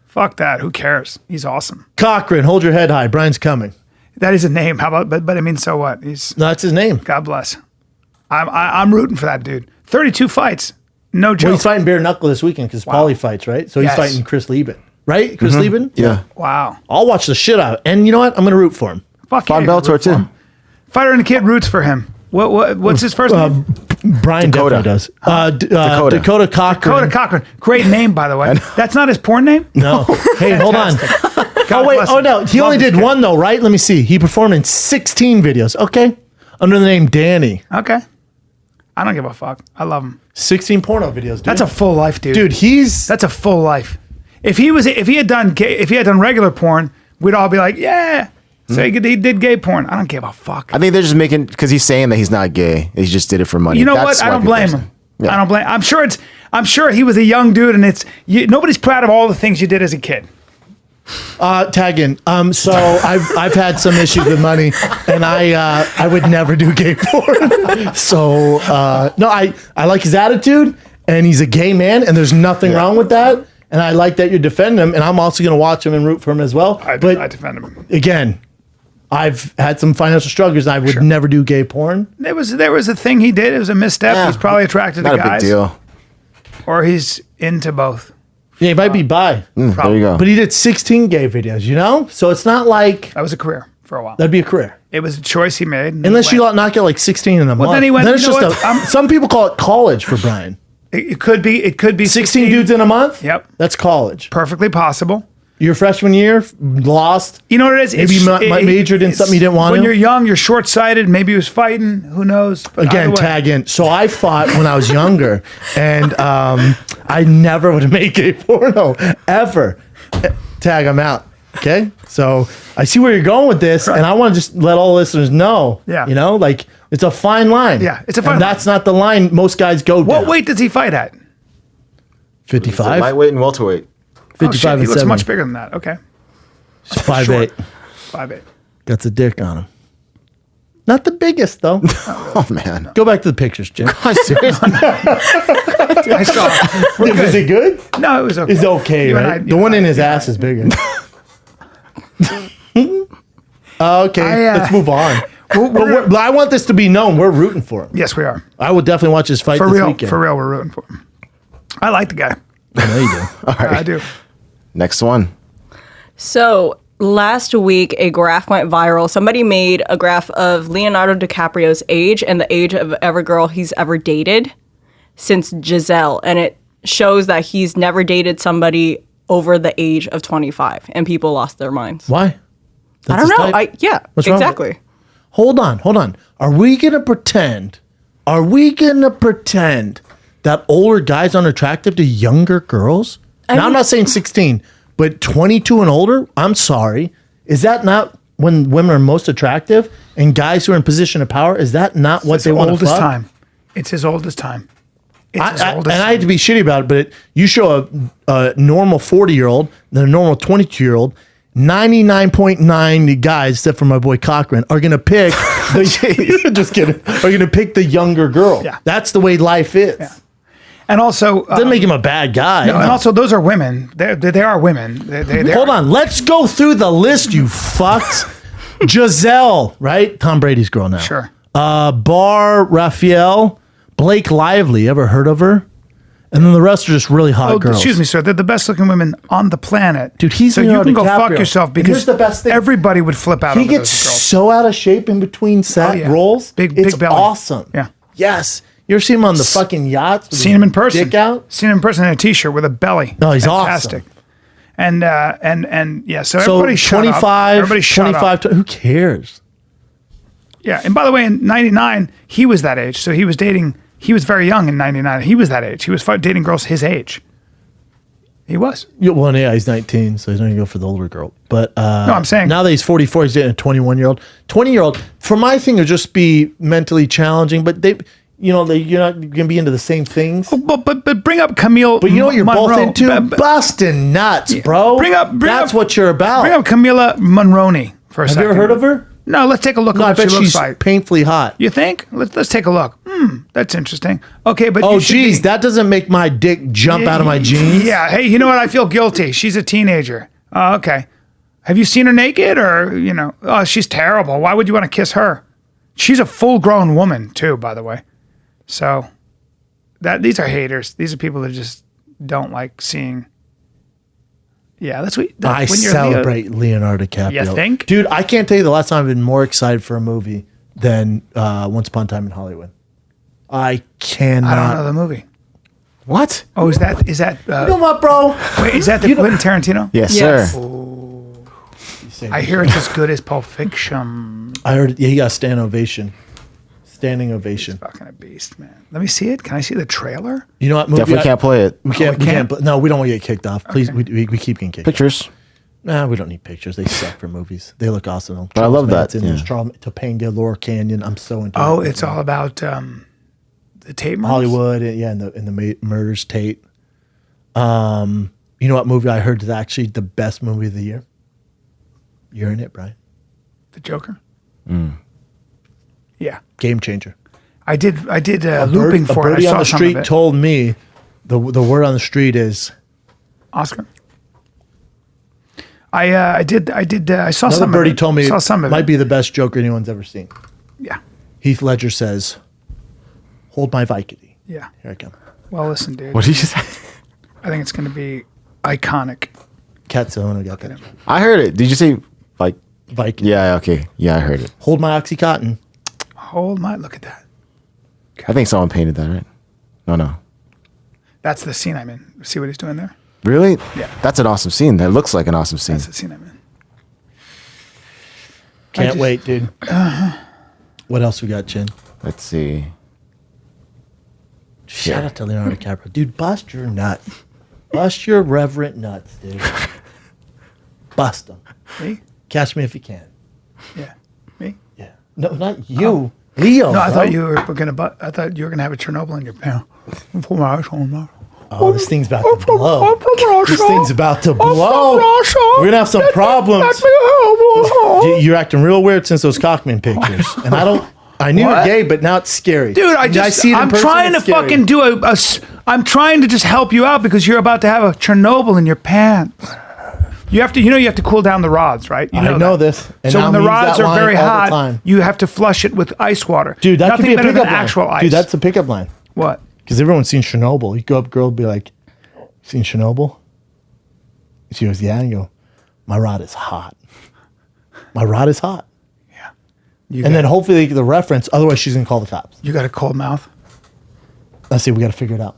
Fuck that. Who cares? He's awesome. Cochrane, hold your head high. Brian's coming. That is a name. How about? But I mean, so what? He's No, that's his name. God bless. I'm rooting for that dude. 32 fights. No joke. Well, he's fighting bare knuckle this weekend because Paulie fights, right? So he's Yes. fighting Chris Lieben, right? Chris Lieben? Yeah. Wow. I'll watch the shit out. And you know what? I'm going to root for him. Fuck Fought yeah, Bellator root for too. him. Fighter and the Kid roots for him. What's his first name? Brian Dakota. definitely does. Dakota. Dakota Cochrane. Dakota Cochrane. Great name, by the way. That's not his porn name? No. Hey, hold on. God Oh, wait. bless Oh, him. no. He Love only this did kid. one, though, right? Let me see. He performed in 16 videos. Okay. Under the name Danny. Okay. I don't give a fuck. I love him. 16 porno videos, dude. That's a full life, dude. Dude, he's... That's a full life. If he had done regular porn, we'd all be like, yeah. So he did gay porn. I don't give a fuck. I think they're just making because he's saying that he's not gay. He just did it for money. You know That's what? I why don't people blame are him. saying- Yeah. I don't blame. I'm sure he was a young dude, and nobody's proud of all the things you did as a kid. Tag in. So I've had some issues with money, and I would never do gay porn. So no, I like his attitude, and he's a gay man, and there's nothing wrong with that. And I like that you're defending him, and I'm also going to watch him and root for him as well. I But defend him. again, I've had some financial struggles, and I would never do gay porn. There was a thing he did. It was a misstep. Yeah. He's probably attracted Not to a guys, big deal. or he's into both. Yeah, he might be bi, There you go. but he did 16 gay videos. You know, so it's not like That was a career for a while. that'd be a career. It was a choice he made. and Unless he you went. knock out like 16 in a month. then he went, Then it's you know just what? some people call it college for Brian. It could be 16 dudes in a month? Yep. That's college. Perfectly possible. Your freshman year, lost. You know what it is? Maybe you majored in something you didn't want When to. you're young, you're short-sighted. Maybe he was fighting. Who knows? But Again, either way- tag in. So I fought when I was younger, and I never would have made gay porno, ever. Tag, I'm out. Okay? So I see where you're going with this, and I want to just let all listeners know, Yeah. you know, like, it's a fine line. Yeah, it's a fine and line. that's not the line most guys go What down. weight does he fight at? 55? Lightweight and welterweight. 55 Oh, shit, he and looks 70. much bigger than that. Okay. 5'8". 5'8". Got the dick on him. Not the biggest, though. Oh man. Go back to the pictures, Jim. Seriously? I saw. We're Is good. it good? No, it was okay. It's okay, You and right? I- The one in his ass is bigger. Okay, let's move on. But I want this to be known. We're rooting for him. Yes, we are. I will definitely watch his fight For this real. weekend. For real, we're rooting for him. I like the guy. I know you do. Yeah, I do. Next one. So last week, a graph went viral. Somebody made a graph of Leonardo DiCaprio's age and the age of every girl he's ever dated since Giselle. And it shows that he's never dated somebody over the age of 25. And people lost their minds. Why? I That's don't his know. type? Yeah, What's wrong with it? exactly. Hold on. Are we going to pretend that older guys aren't attractive to younger girls? Now, I'm not saying 16, but 22 and older, I'm sorry. Is that not when women are most attractive and guys who are in position of power, is that not what It's they his want to oldest fuck? time. It's his oldest time. It's his I oldest hate time. to be shitty about it, but you show a normal 40-year-old, then a normal 22-year-old, 99.9 guys, except for my boy Cochran, are going to pick the, just kidding, are going to pick the younger girl. Yeah. That's the way life is. And also, Doesn't make him a bad guy. no, and also, those are women. They are women. They Hold are- on. Let's go through the list, you fucks. Giselle, right? Tom Brady's girl now. Sure. Bar Raphael, Blake Lively. Ever heard of her? And then the rest are just really hot Oh, girls. excuse me, sir. They're the best looking women on the planet. Dude, he's so you Leonardo can go fuck DiCaprio. yourself And because here's the best thing. everybody would flip out He over gets those girls. so out of shape in between set Oh, yeah. roles. Big it's belly. awesome. Yeah. Yes. You ever see him on the fucking yachts? with Seen him in his person. Dick out. Seen him in person in a t-shirt with a belly. No, he's fantastic. awesome. And yeah, so So everybody shut 25, up. Everybody shut 25, up. who cares? Yeah, and by the way, in '99 he was that age, so he was dating. He was very young in '99. He was that age. He was dating girls his age. He was. Yeah, well, yeah, he's 19, so he's not going to go for the older girl. But No, I'm saying now that he's 44, he's dating a 21-year-old. 20-year-old, for my thing, would just be mentally challenging, but you're not going to be into the same things. But bring up Camille. But you know what you're both Monroe. into? Busting nuts, bro. That's what you're about. Bring up Camila Monroney for a Have second. you ever heard of her? No, let's take a look No, I at what bet she looks she's like. painfully hot. You think? Let's take a look. That's interesting. Okay, but Oh, you should geez, be- that doesn't make my dick jump out of my jeans. Yeah. Hey, you know what? I feel guilty. She's a teenager. Oh, okay. Have you seen her naked or, oh, she's terrible. Why would you want to kiss her? She's a full grown woman too, by the way. So these are haters. These are people that just don't like seeing. Yeah, that's what. I when you're celebrate Leonardo DiCaprio. You think? Dude, I can't tell you the last time I've been more excited for a movie than Once Upon a Time in Hollywood. I cannot. I don't know the movie. What? Oh, is that? You know what, bro? Wait, is that the Quentin Tarantino? Yes, Yes. sir. I hear it's as good as Pulp Fiction. I heard he got a standing ovation. Fucking a beast, man. Let me see it. Can I see the trailer? You know what movie? Definitely can't play it. We can't. we We can't? can't. No, we don't want to get kicked off. Please, we keep getting kicked. Pictures. Nah, we don't need pictures. They suck for movies. They look awesome. I love that, Manson, There's yeah. Charles Topanga, Laura Canyon. I'm so into. Oh, it. it's all about the Tate murders? Hollywood. Yeah, and the murders Tate. You know what movie I heard is actually the best movie of the year? You're in it, Bryan. The Joker. Yeah, Game changer. I did looping A for it. I birdie saw on the some street of it. told me the word on the street is Oscar. I saw another some. birdie of it. told me Saw some of might it. be the best Joker anyone's ever seen. Yeah, Heath Ledger says, "Hold my Vicodin." yeah. Here I come. Well, listen, dude. What did you say? I think it's going to be iconic. Cat's-Owen got that. I heard it. Did you say like? Vicodin. Yeah. Okay. Yeah, I heard it. Hold my OxyContin. Hold my look at that. I think someone painted that, right? No. That's the scene I'm in. See what he's doing there? Really? Yeah. That's an awesome scene. That looks like an awesome scene. That's the scene I'm in. Can't just- wait, dude. What else we got, Chin? Let's see. Shout out to Leonardo DiCaprio. Dude, bust your nut. Bust your reverent nuts, dude. Bust them. Me? Catch me if you can. Yeah. Me? Yeah. No, not you. Leo. No, I bro. thought you were gonna. I thought you were gonna have a Chernobyl in your pants. Oh, this thing's about to blow. This thing's about to blow. We're gonna have some problems. You're acting real weird since those Cockman pictures, and I knew What? you're gay, but now it's scary. Dude, see it in I'm person, trying to it's scary. fucking do I'm trying to just help you out because you're about to have a Chernobyl in your pants. You have to cool down the rods, right? You I know that. this. And So now when the I'm using rods that are line very all the hot, time. you have to flush it with ice water. Dude, that Nothing could be a better pickup than line. actual ice. Dude, that's a pickup line. What? Because everyone's seen Chernobyl. You go up, girl, be like, "Seen Chernobyl?" She goes, "Yeah." And you go, "My rod is hot. My rod is hot." Yeah. And then hopefully they get the reference. Otherwise, she's gonna call the cops. You got a cold mouth. Let's see. We got to figure it out.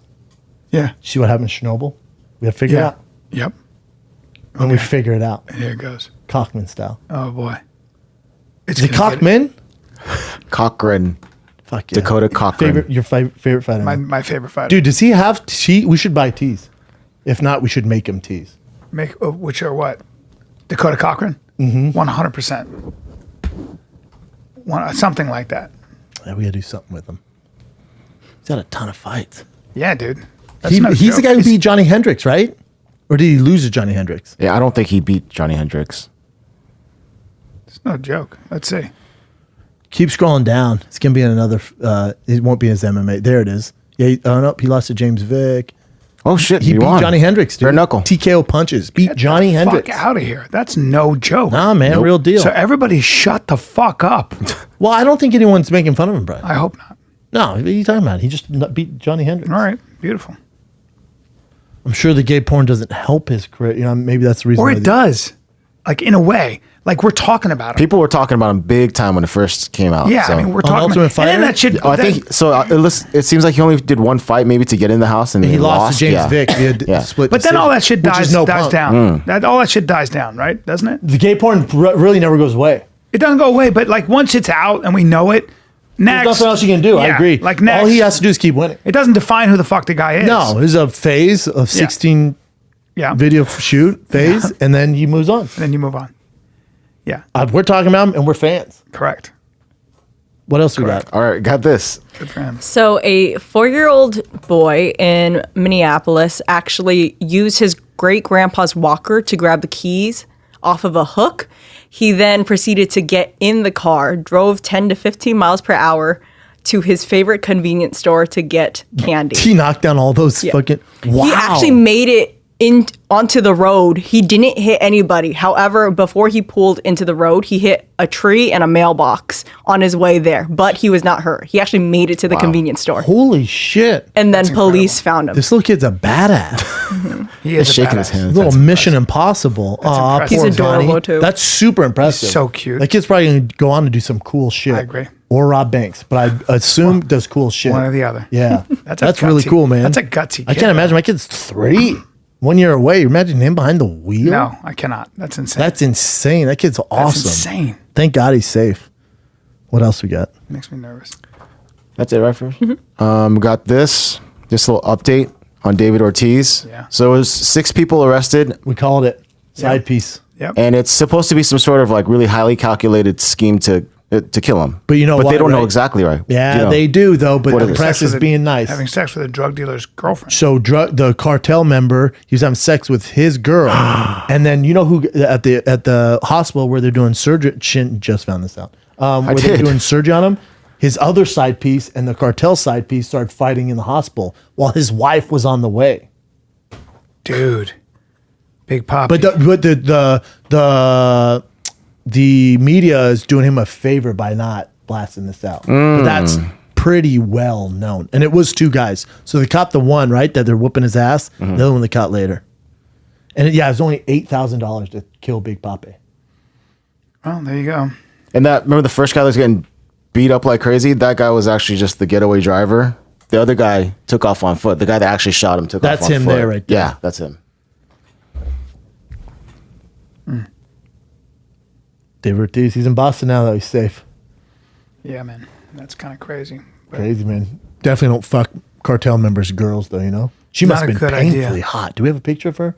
Yeah. See what happened in Chernobyl? We got to figure it Yeah. out. Yep. When we figure it out, Here it goes. Cockman style. Oh boy. It's Is it gonna get- Cockman? Cochrane. Fuck yeah. Dakota Cochrane. Your favorite fighter. My favorite fighter. Dude, does he have tea? We should buy teas. If not, we should make him teas. Which are what? Dakota Cochrane? Mm-hmm. 100%. Something like that. Yeah, we gotta do something with him. He's got a ton of fights. Yeah, dude. That's no He's the joke. guy who beat Johnny Hendricks, right? Or did he lose to Johnny Hendricks? Yeah, I don't think he beat Johnny Hendricks. It's no joke. Let's see. Keep scrolling down. It's gonna be in another. It won't be in his MMA. There it is. Yeah. No, he lost to James Vick. Oh shit, He beat won. Johnny Hendricks, dude. Bare knuckle. TKO punches. Beat Johnny Hendricks. Fuck out of here. That's no joke. Nah, man, real deal. So everybody shut the fuck up. Well, I don't think anyone's making fun of him, Bryan. I hope not. No, what are you talking about? He just beat Johnny Hendricks. All right. Beautiful. I'm sure the gay porn doesn't help his career. You know, maybe that's the reason. Or why it does. Like in a way. Like we're talking about it. People were talking about him big time when it first came out. Yeah, so. I mean, we're On talking Ultimate about and then Fighter? that shit. Oh, I think so. It seems like he only did one fight, maybe to get in the house, and He then lost to James yeah. Vick. He had Yeah. split But then all that shit decision, which is dies Punk. down. All that shit dies down, right? Doesn't it? The gay porn really never goes away. It doesn't go away, but like once it's out and we know it, next. There's nothing else you can do. I Yeah, agree. Like next. All he has to do is keep winning. It doesn't define who the fuck the guy is. No, there's a phase of 16 Yeah. video shoot phase, and then he moves on. Then you move on. Yeah. We're talking about him, and we're fans. Correct. What else we got? All right, got this. Good for him. So a 4-year-old boy in Minneapolis actually used his great-grandpa's walker to grab the keys off of a hook. He then proceeded to get in the car, drove 10 to 15 miles per hour to his favorite convenience store to get candy. He knocked down all those fucking. Wow. He actually made it onto the road. He didn't hit anybody. However, before he pulled into the road, he hit a tree and a mailbox on his way there. But he was not hurt. He actually made it to the convenience store. Holy shit. And then police found him. This little kid's a badass. He is He's a shaking his badass. hands. Little Mission Impossible. Aw, impressive. poor He's adorable, Johnny. too. That's super impressive. He's so cute. That kid's probably going to go on to do some cool shit. I agree. Or rob banks, but I assume does cool shit. One or the other. Yeah. That's a That's really gutsy- cool, man. that's a gutsy I kid, can't imagine. My kid's 3. 1 year away. Imagine him behind the wheel. No, I cannot. That's insane. That's insane. That kid's awesome. insane. Thank God he's safe. What else we got? Makes me nervous. That's it, right? First, got this little update on David Ortiz. Yeah. So it was 6 people arrested, We called it side piece. Yep. and it's supposed to be some sort of like really highly calculated scheme to kill him. But you know but what, they don't know right? exactly, right? Yeah, You know. they do though. But What the is it? press Sex is with a- being nice. Having sex with a drug dealer's girlfriend. So the cartel member, he was having sex with his girl, and then you know who at the hospital where they're doing surgery. Shin just found this out. Where they're did. doing surgery on him. His other side piece and the cartel side piece started fighting in the hospital while his wife was on the way. Dude. Big Poppy. But the media is doing him a favor by not blasting this out. But that's pretty well known. And it was 2 guys. So they caught the one, right, that they're whooping his ass. The other one they caught later. And it was only $8,000 to kill Big Papi. Well, there you go. And that, remember the first guy that was getting beat up like crazy? That guy was actually just the getaway driver. The other guy took off on foot. The guy that actually shot him took That's off on him foot. there right there. Yeah, that's him. David Ortiz, he's in Boston now, though. He's safe. Yeah, man. That's kind of crazy. But Crazy, man. Definitely don't fuck cartel members' girls, though, you know? She must Not have a been good painfully idea. hot. Do we have a picture of her?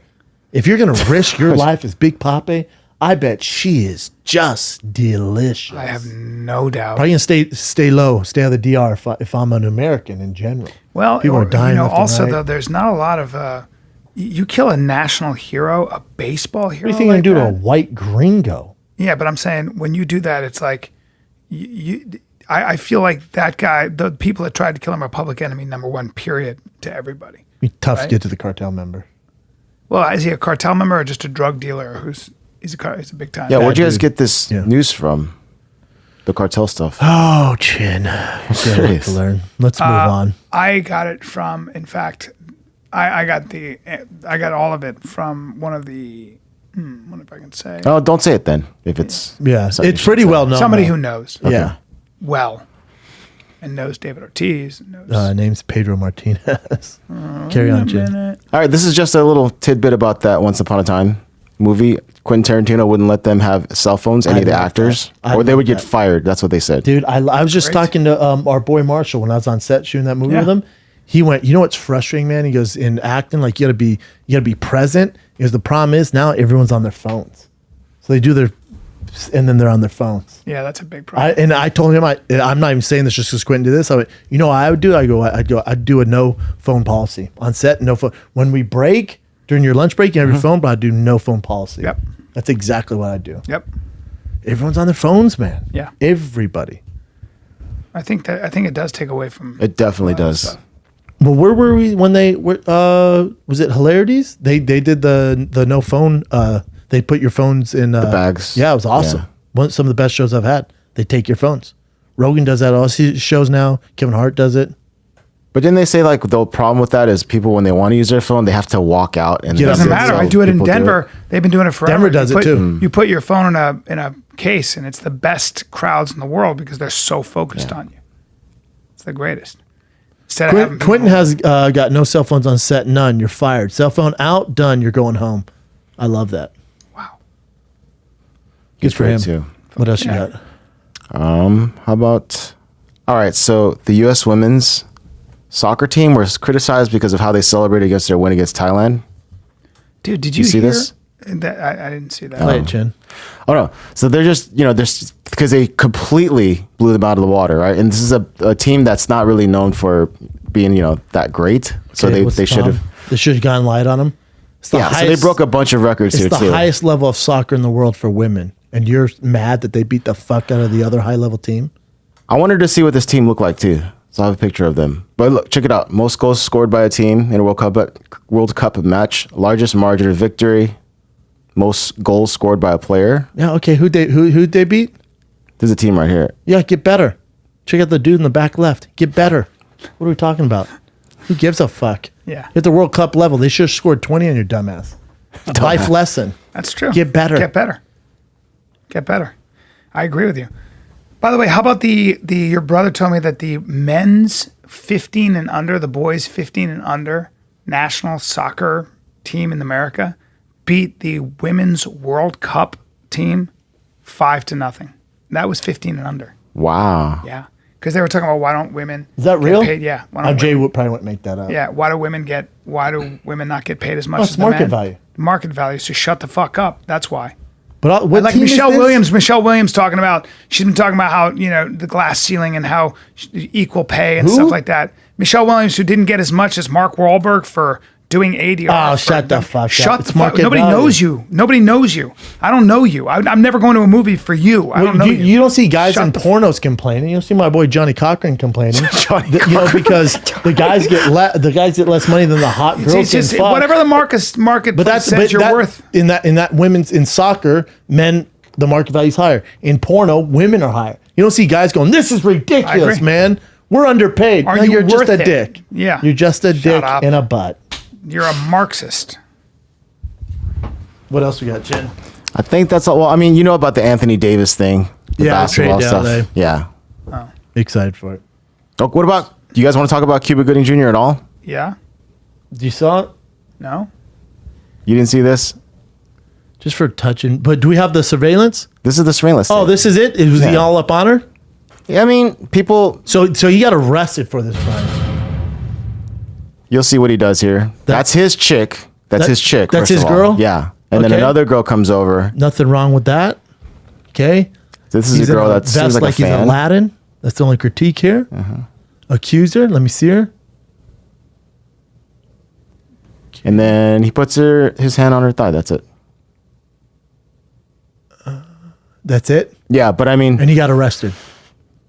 If you're going to risk your life as Big Papi, I bet she is just delicious. I have no doubt. Probably gonna stay low, stay out of the DR if I'm an American in general. Well, People are dying left and also right. though, there's not a lot of. You kill a national hero, a baseball hero. What do you think you're like gonna do to a that? white gringo? Yeah, but I'm saying when you do that, it's like I feel like that guy, the people that tried to kill him are public enemy number 1, period, to everybody. Be tough to Right. get to the cartel member. Well, is he a cartel member or just a drug dealer he's a big time? Yeah, where'd you guys dude. get this Yeah. news from? The cartel stuff. Oh, Chin. Okay, serious. to learn. Let's move on. I got it from, in fact, I got all of it from one of the, what if I can say? Oh, don't say it then. If it's Yeah, something it's you pretty should say. well known. Somebody though. who knows Yeah. well and knows David Ortiz. Knows. Name's Pedro Martinez. Carry on, Chin. All right, this is just a little tidbit about that Once Upon a Time movie. Quentin Tarantino wouldn't let them have cell phones, any of the love actors, that. I or they love would get that. fired. That's what they said. Dude, I was just Great. talking to our boy Marshall when I was on set shooting that movie Yeah. with him. He went, you know what's frustrating, man? He goes, in acting, like you gotta be present. Because the problem is now everyone's on their phones. So they do and then they're on their phones. Yeah, that's a big problem. I told him I'm not even saying this just because Quentin did this. I went, you know what I would do? I'd do a no phone policy on set. No phone. When we break during your lunch break, you have your phone, but I'd do no phone policy. Yep. That's exactly what I'd do. Yep. Everyone's on their phones, man. Yeah. Everybody. I think it does take away from. It definitely a lot of does. stuff. Well, where were we when they were? Was it Hilarities? They did the no phone. They put your phones in the bags. Yeah, it was awesome. Yeah. Some of the best shows I've had. They take your phones. Rogan does that. All his shows now. Kevin Hart does it. But didn't they say like the problem with that is people when they want to use their phone, they have to walk out and Yeah, It doesn't Yeah, matter. so I do it in people Denver. They've been doing it forever. Denver does You it put- too. You put your phone in a case, and it's the best crowds in the world because they're so focused on you. It's the greatest. Instead of having Quentin people- has got no cell phones on set. None. You're fired. Cell phone out. Done. You're going home. I love that. Wow. Good for him. too. What else Yeah. you got? How about? All right, so the U.S. women's soccer team was criticized because of how they celebrated against their win against Thailand. Dude, did you see hear this? That, I didn't see that. Play it, Chin. Oh no! So they're just because they completely blew them out of the water, right? And this is a team that's not really known for being that great. So Okay, what's they the should have. problem? They should have gone light on them. It's the Yeah, so they highest- broke a bunch of records It's here the too. highest level of soccer in the world for women, and you're mad that they beat the fuck out of the other high level team. I wanted to see what this team looked like too. So I have a picture of them. But look, check it out. Most goals scored by a team in a World Cup match. Largest margin of victory. Most goals scored by a player. Yeah, okay. Who'd they beat? There's a team right here. Yeah, get better. Check out the dude in the back left. Get better. What are we talking about? Who gives a fuck? Yeah. At the World Cup level, they should have scored 20 on your dumbass. Life lesson. That's true. Get better. Get better. Get better. I agree with you. By the way, how about your brother told me that the men's 15 and under, the boys 15 and under national soccer team in America beat the women's World Cup team 5-0. That was 15 and under. Wow. Yeah. Because they were talking about why don't women Is that get real? paid? Yeah. Why don't Jay women- probably wouldn't make that up. yeah. Why do women not get paid as much it's as the market men? value. Market value. So shut the fuck up. That's why. But what Like team is Michelle this? Williams. Michelle Williams talking about. She's been talking about how the glass ceiling and how equal pay and Who? stuff like that. Michelle Williams, who didn't get as much as Mark Wahlberg for doing ADR. Oh, shut the fuck up. Shut It's the fuck. market Nobody value. knows you. Nobody knows you. I don't know you. I'm never going to a movie for you. I don't know you. You don't see guys Shut in the pornos complaining. You don't see my boy Johnny Cochran complaining. Because the guys get less money than the hot girls. It's just getting fucked. whatever the market But that's says you're worth. in that women's in soccer, men the market value's higher. In porno, women are higher. You don't see guys going, "This is ridiculous, agree. man. We're underpaid." Are No, you you're just worth a it? dick. Yeah. You're just a dick up. in a butt. You're a Marxist. What else we got, Jen? I think that's all. Well, I mean, about the Anthony Davis thing. The Yeah, basketball trade stuff. down Yeah. Excited for it. Oh, what about, do you guys want to talk about Cuba Gooding Jr. at all? Yeah. You saw it? No. You didn't see this? Just for touching. But do we have the surveillance? This is the surveillance Oh, tape. this is it? It was the Yeah. all up on her? Yeah, I mean, people, So he got arrested for this, Bryan. you'll see what he does here. That's his chick. That's his chick. That's first of his all. girl? Yeah. And then Okay. another girl comes over. Nothing wrong with that. Okay. This is He's a girl in that seems vest like a he's fan. Aladdin. That's the only critique here. Accuser. Let me see her. And then he puts his hand on her thigh. That's it. That's it. Yeah, but I mean, And he got arrested.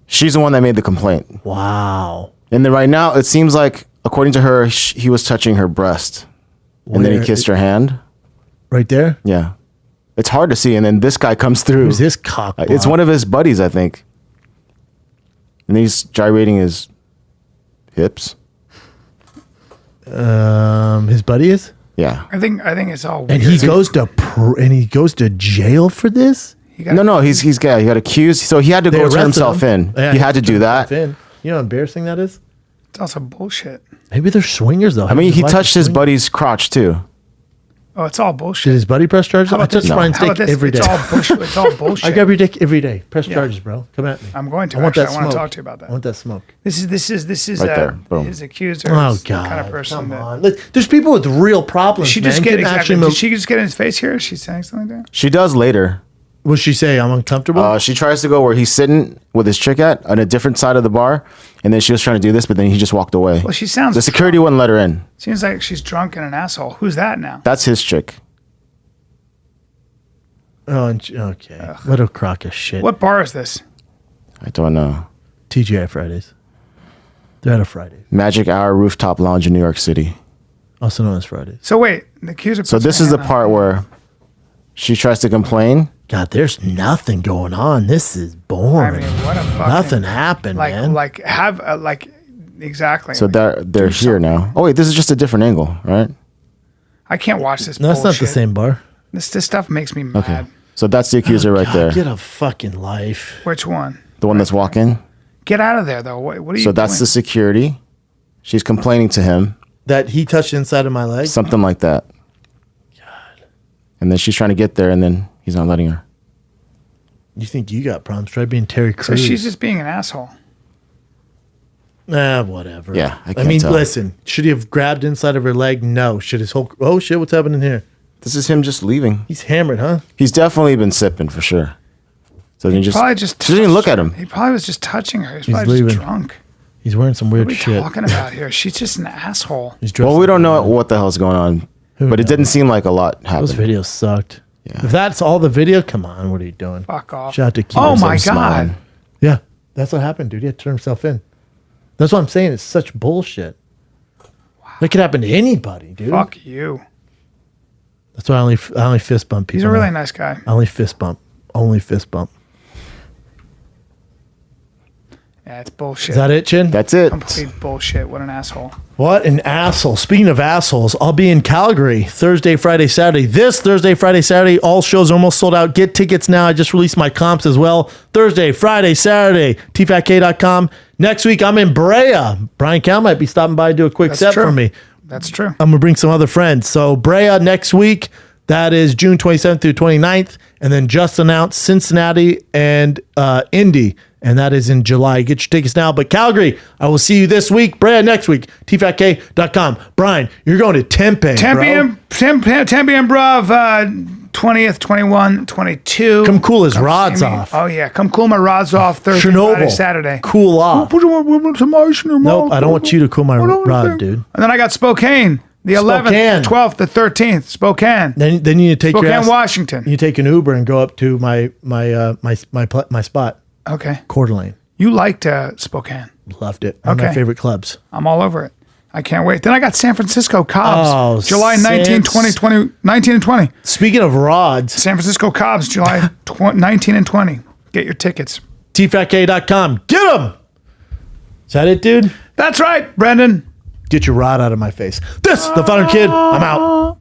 she's the one that made the complaint. Wow. And then right now, it seems like, according to her, he was touching her breast. And then he Where- kissed her hand. Right there. Yeah. It's hard to see. And then this guy comes through. Who's this cock? It's one of his buddies, I think. And he's gyrating his hips. His buddy is, Yeah. I think it's all weird. and he goes to jail for this. No, he's he got accused. So he had to They go turn arrested himself him. in. Yeah, he had to do that. You know how embarrassing that is. It's also bullshit. Maybe they're swingers though. I mean, he touched his buddy's crotch too. Oh, it's all Did bullshit. his buddy press charges? How I about touch this? Brian's How about dick this? every day. It's all bullshit. It's all bullshit. I grab your dick every day. Press charges, bro. Come at me. I'm going to. I want Actually, that I want to smoke. talk to you about that. I want that smoke. This is Right there. Boom. his accuser. Oh is God! the kind of person Come that. on. There's people with real problems. She man. just get Getting exactly. actually Did she just get in his face here? Is she saying something there? She does later. What'd she say? I'm uncomfortable. She tries to go where he's sitting with his chick at on a different side of the bar. And then she was trying to do this, but then he just walked away. Well, she sounds. The security wouldn't let her in. Seems like she's drunk and an asshole. Who's that now? That's his chick. Okay. What a crock of shit. What bar is this? I don't know. TGI Fridays. They're out of Fridays. Magic Hour Rooftop Lounge in New York City. Also known as Fridays. So wait, the accuser. So this is the part where she tries to complain. God, there's nothing going on. This is I boring. mean, what a fucking. Nothing happened, man. Exactly. So they're here now. Oh wait, this is just a different angle, right? I can't watch this. No, that's not the bullshit. same bar. This stuff makes me mad. Okay. So that's the accuser right God, there. Get a fucking life. Which one? The one that's walking. Get out of there, though. What are you So that's the doing? security. She's complaining to him. That he touched inside of my leg. Something like that. God. And then she's trying to get there and then he's not letting her. You think you got problems? Try being Terry So Crews. she's just being an asshole. Whatever. Yeah, I I can't mean, tell. listen. Should he have grabbed inside of her leg? No. Should his whole? Oh shit! What's happening here? This is him just leaving. He's hammered, huh? He's definitely been sipping for sure. So then he just Probably just. she didn't even look touched at her. him. He probably was just touching her. He's He's probably just leaving. drunk. He's wearing some What weird are we shit. talking about here? She's just an asshole. He's dressed Well, we like don't a know woman. what the hell's going on, Who but it knows? didn't seem like a lot happened. Those videos sucked. Yeah. If that's all the video, come on. What are you doing? Fuck off. Shout out to Cuba. Oh my I'm god. smiling. Yeah, that's what happened, dude. He had to turn himself in. That's what I'm saying. It's such bullshit. That could happen to anybody, dude. Fuck you. That's why I only fist bump people. He's a really now. nice guy. I only fist bump. Only fist bump. Yeah, it's bullshit. Is that it, Chin? That's it. Complete bullshit. What an asshole. What an asshole. Speaking of assholes, I'll be in Calgary Thursday, Friday, Saturday. This Thursday, Friday, Saturday, all shows are almost sold out. Get tickets now. I just released my comps as well. Thursday, Friday, Saturday, tfatk.com. Next week, I'm in Brea. Bryan Callen might be stopping by to do a quick set true. for me. That's true. I'm going to bring some other friends. So Brea next week. That is June 27th through 29th. And then just announced Cincinnati and Indy. And that is in July. Get your tickets now. But Calgary, I will see you this week. Brea next week. tfatk.com. Bryan, you're going to Tempe, Tempe bro. Tempe Improv, 20th, 21, 22. Come cool his Come rods see me. off. Oh, yeah. Come cool my rods off Thursday, Chernobyl. Friday, Saturday. Cool off. Put some ice in your Nope, mouth. I don't want you to cool my rod, dude. And then I got Spokane, the 11th, Spokane. the 12th, the 13th. Spokane. Then you need to take Spokane, your ass, Washington. You take an Uber and go up to my spot, Okay. Coeur d'Alene. You liked Spokane. Loved it. One of my Okay. favorite clubs. I'm all over it. I can't wait. Then I got San Francisco Cobbs, Oh, July 19, 20, 20, 19 and 20. Speaking of rods, San Francisco Cobbs, July 19 and 20. Get your tickets. tfatk.com. Get them. Is that it, dude? That's right, Brendan. Get your rod out of my face. This, the Founder Kid. I'm out.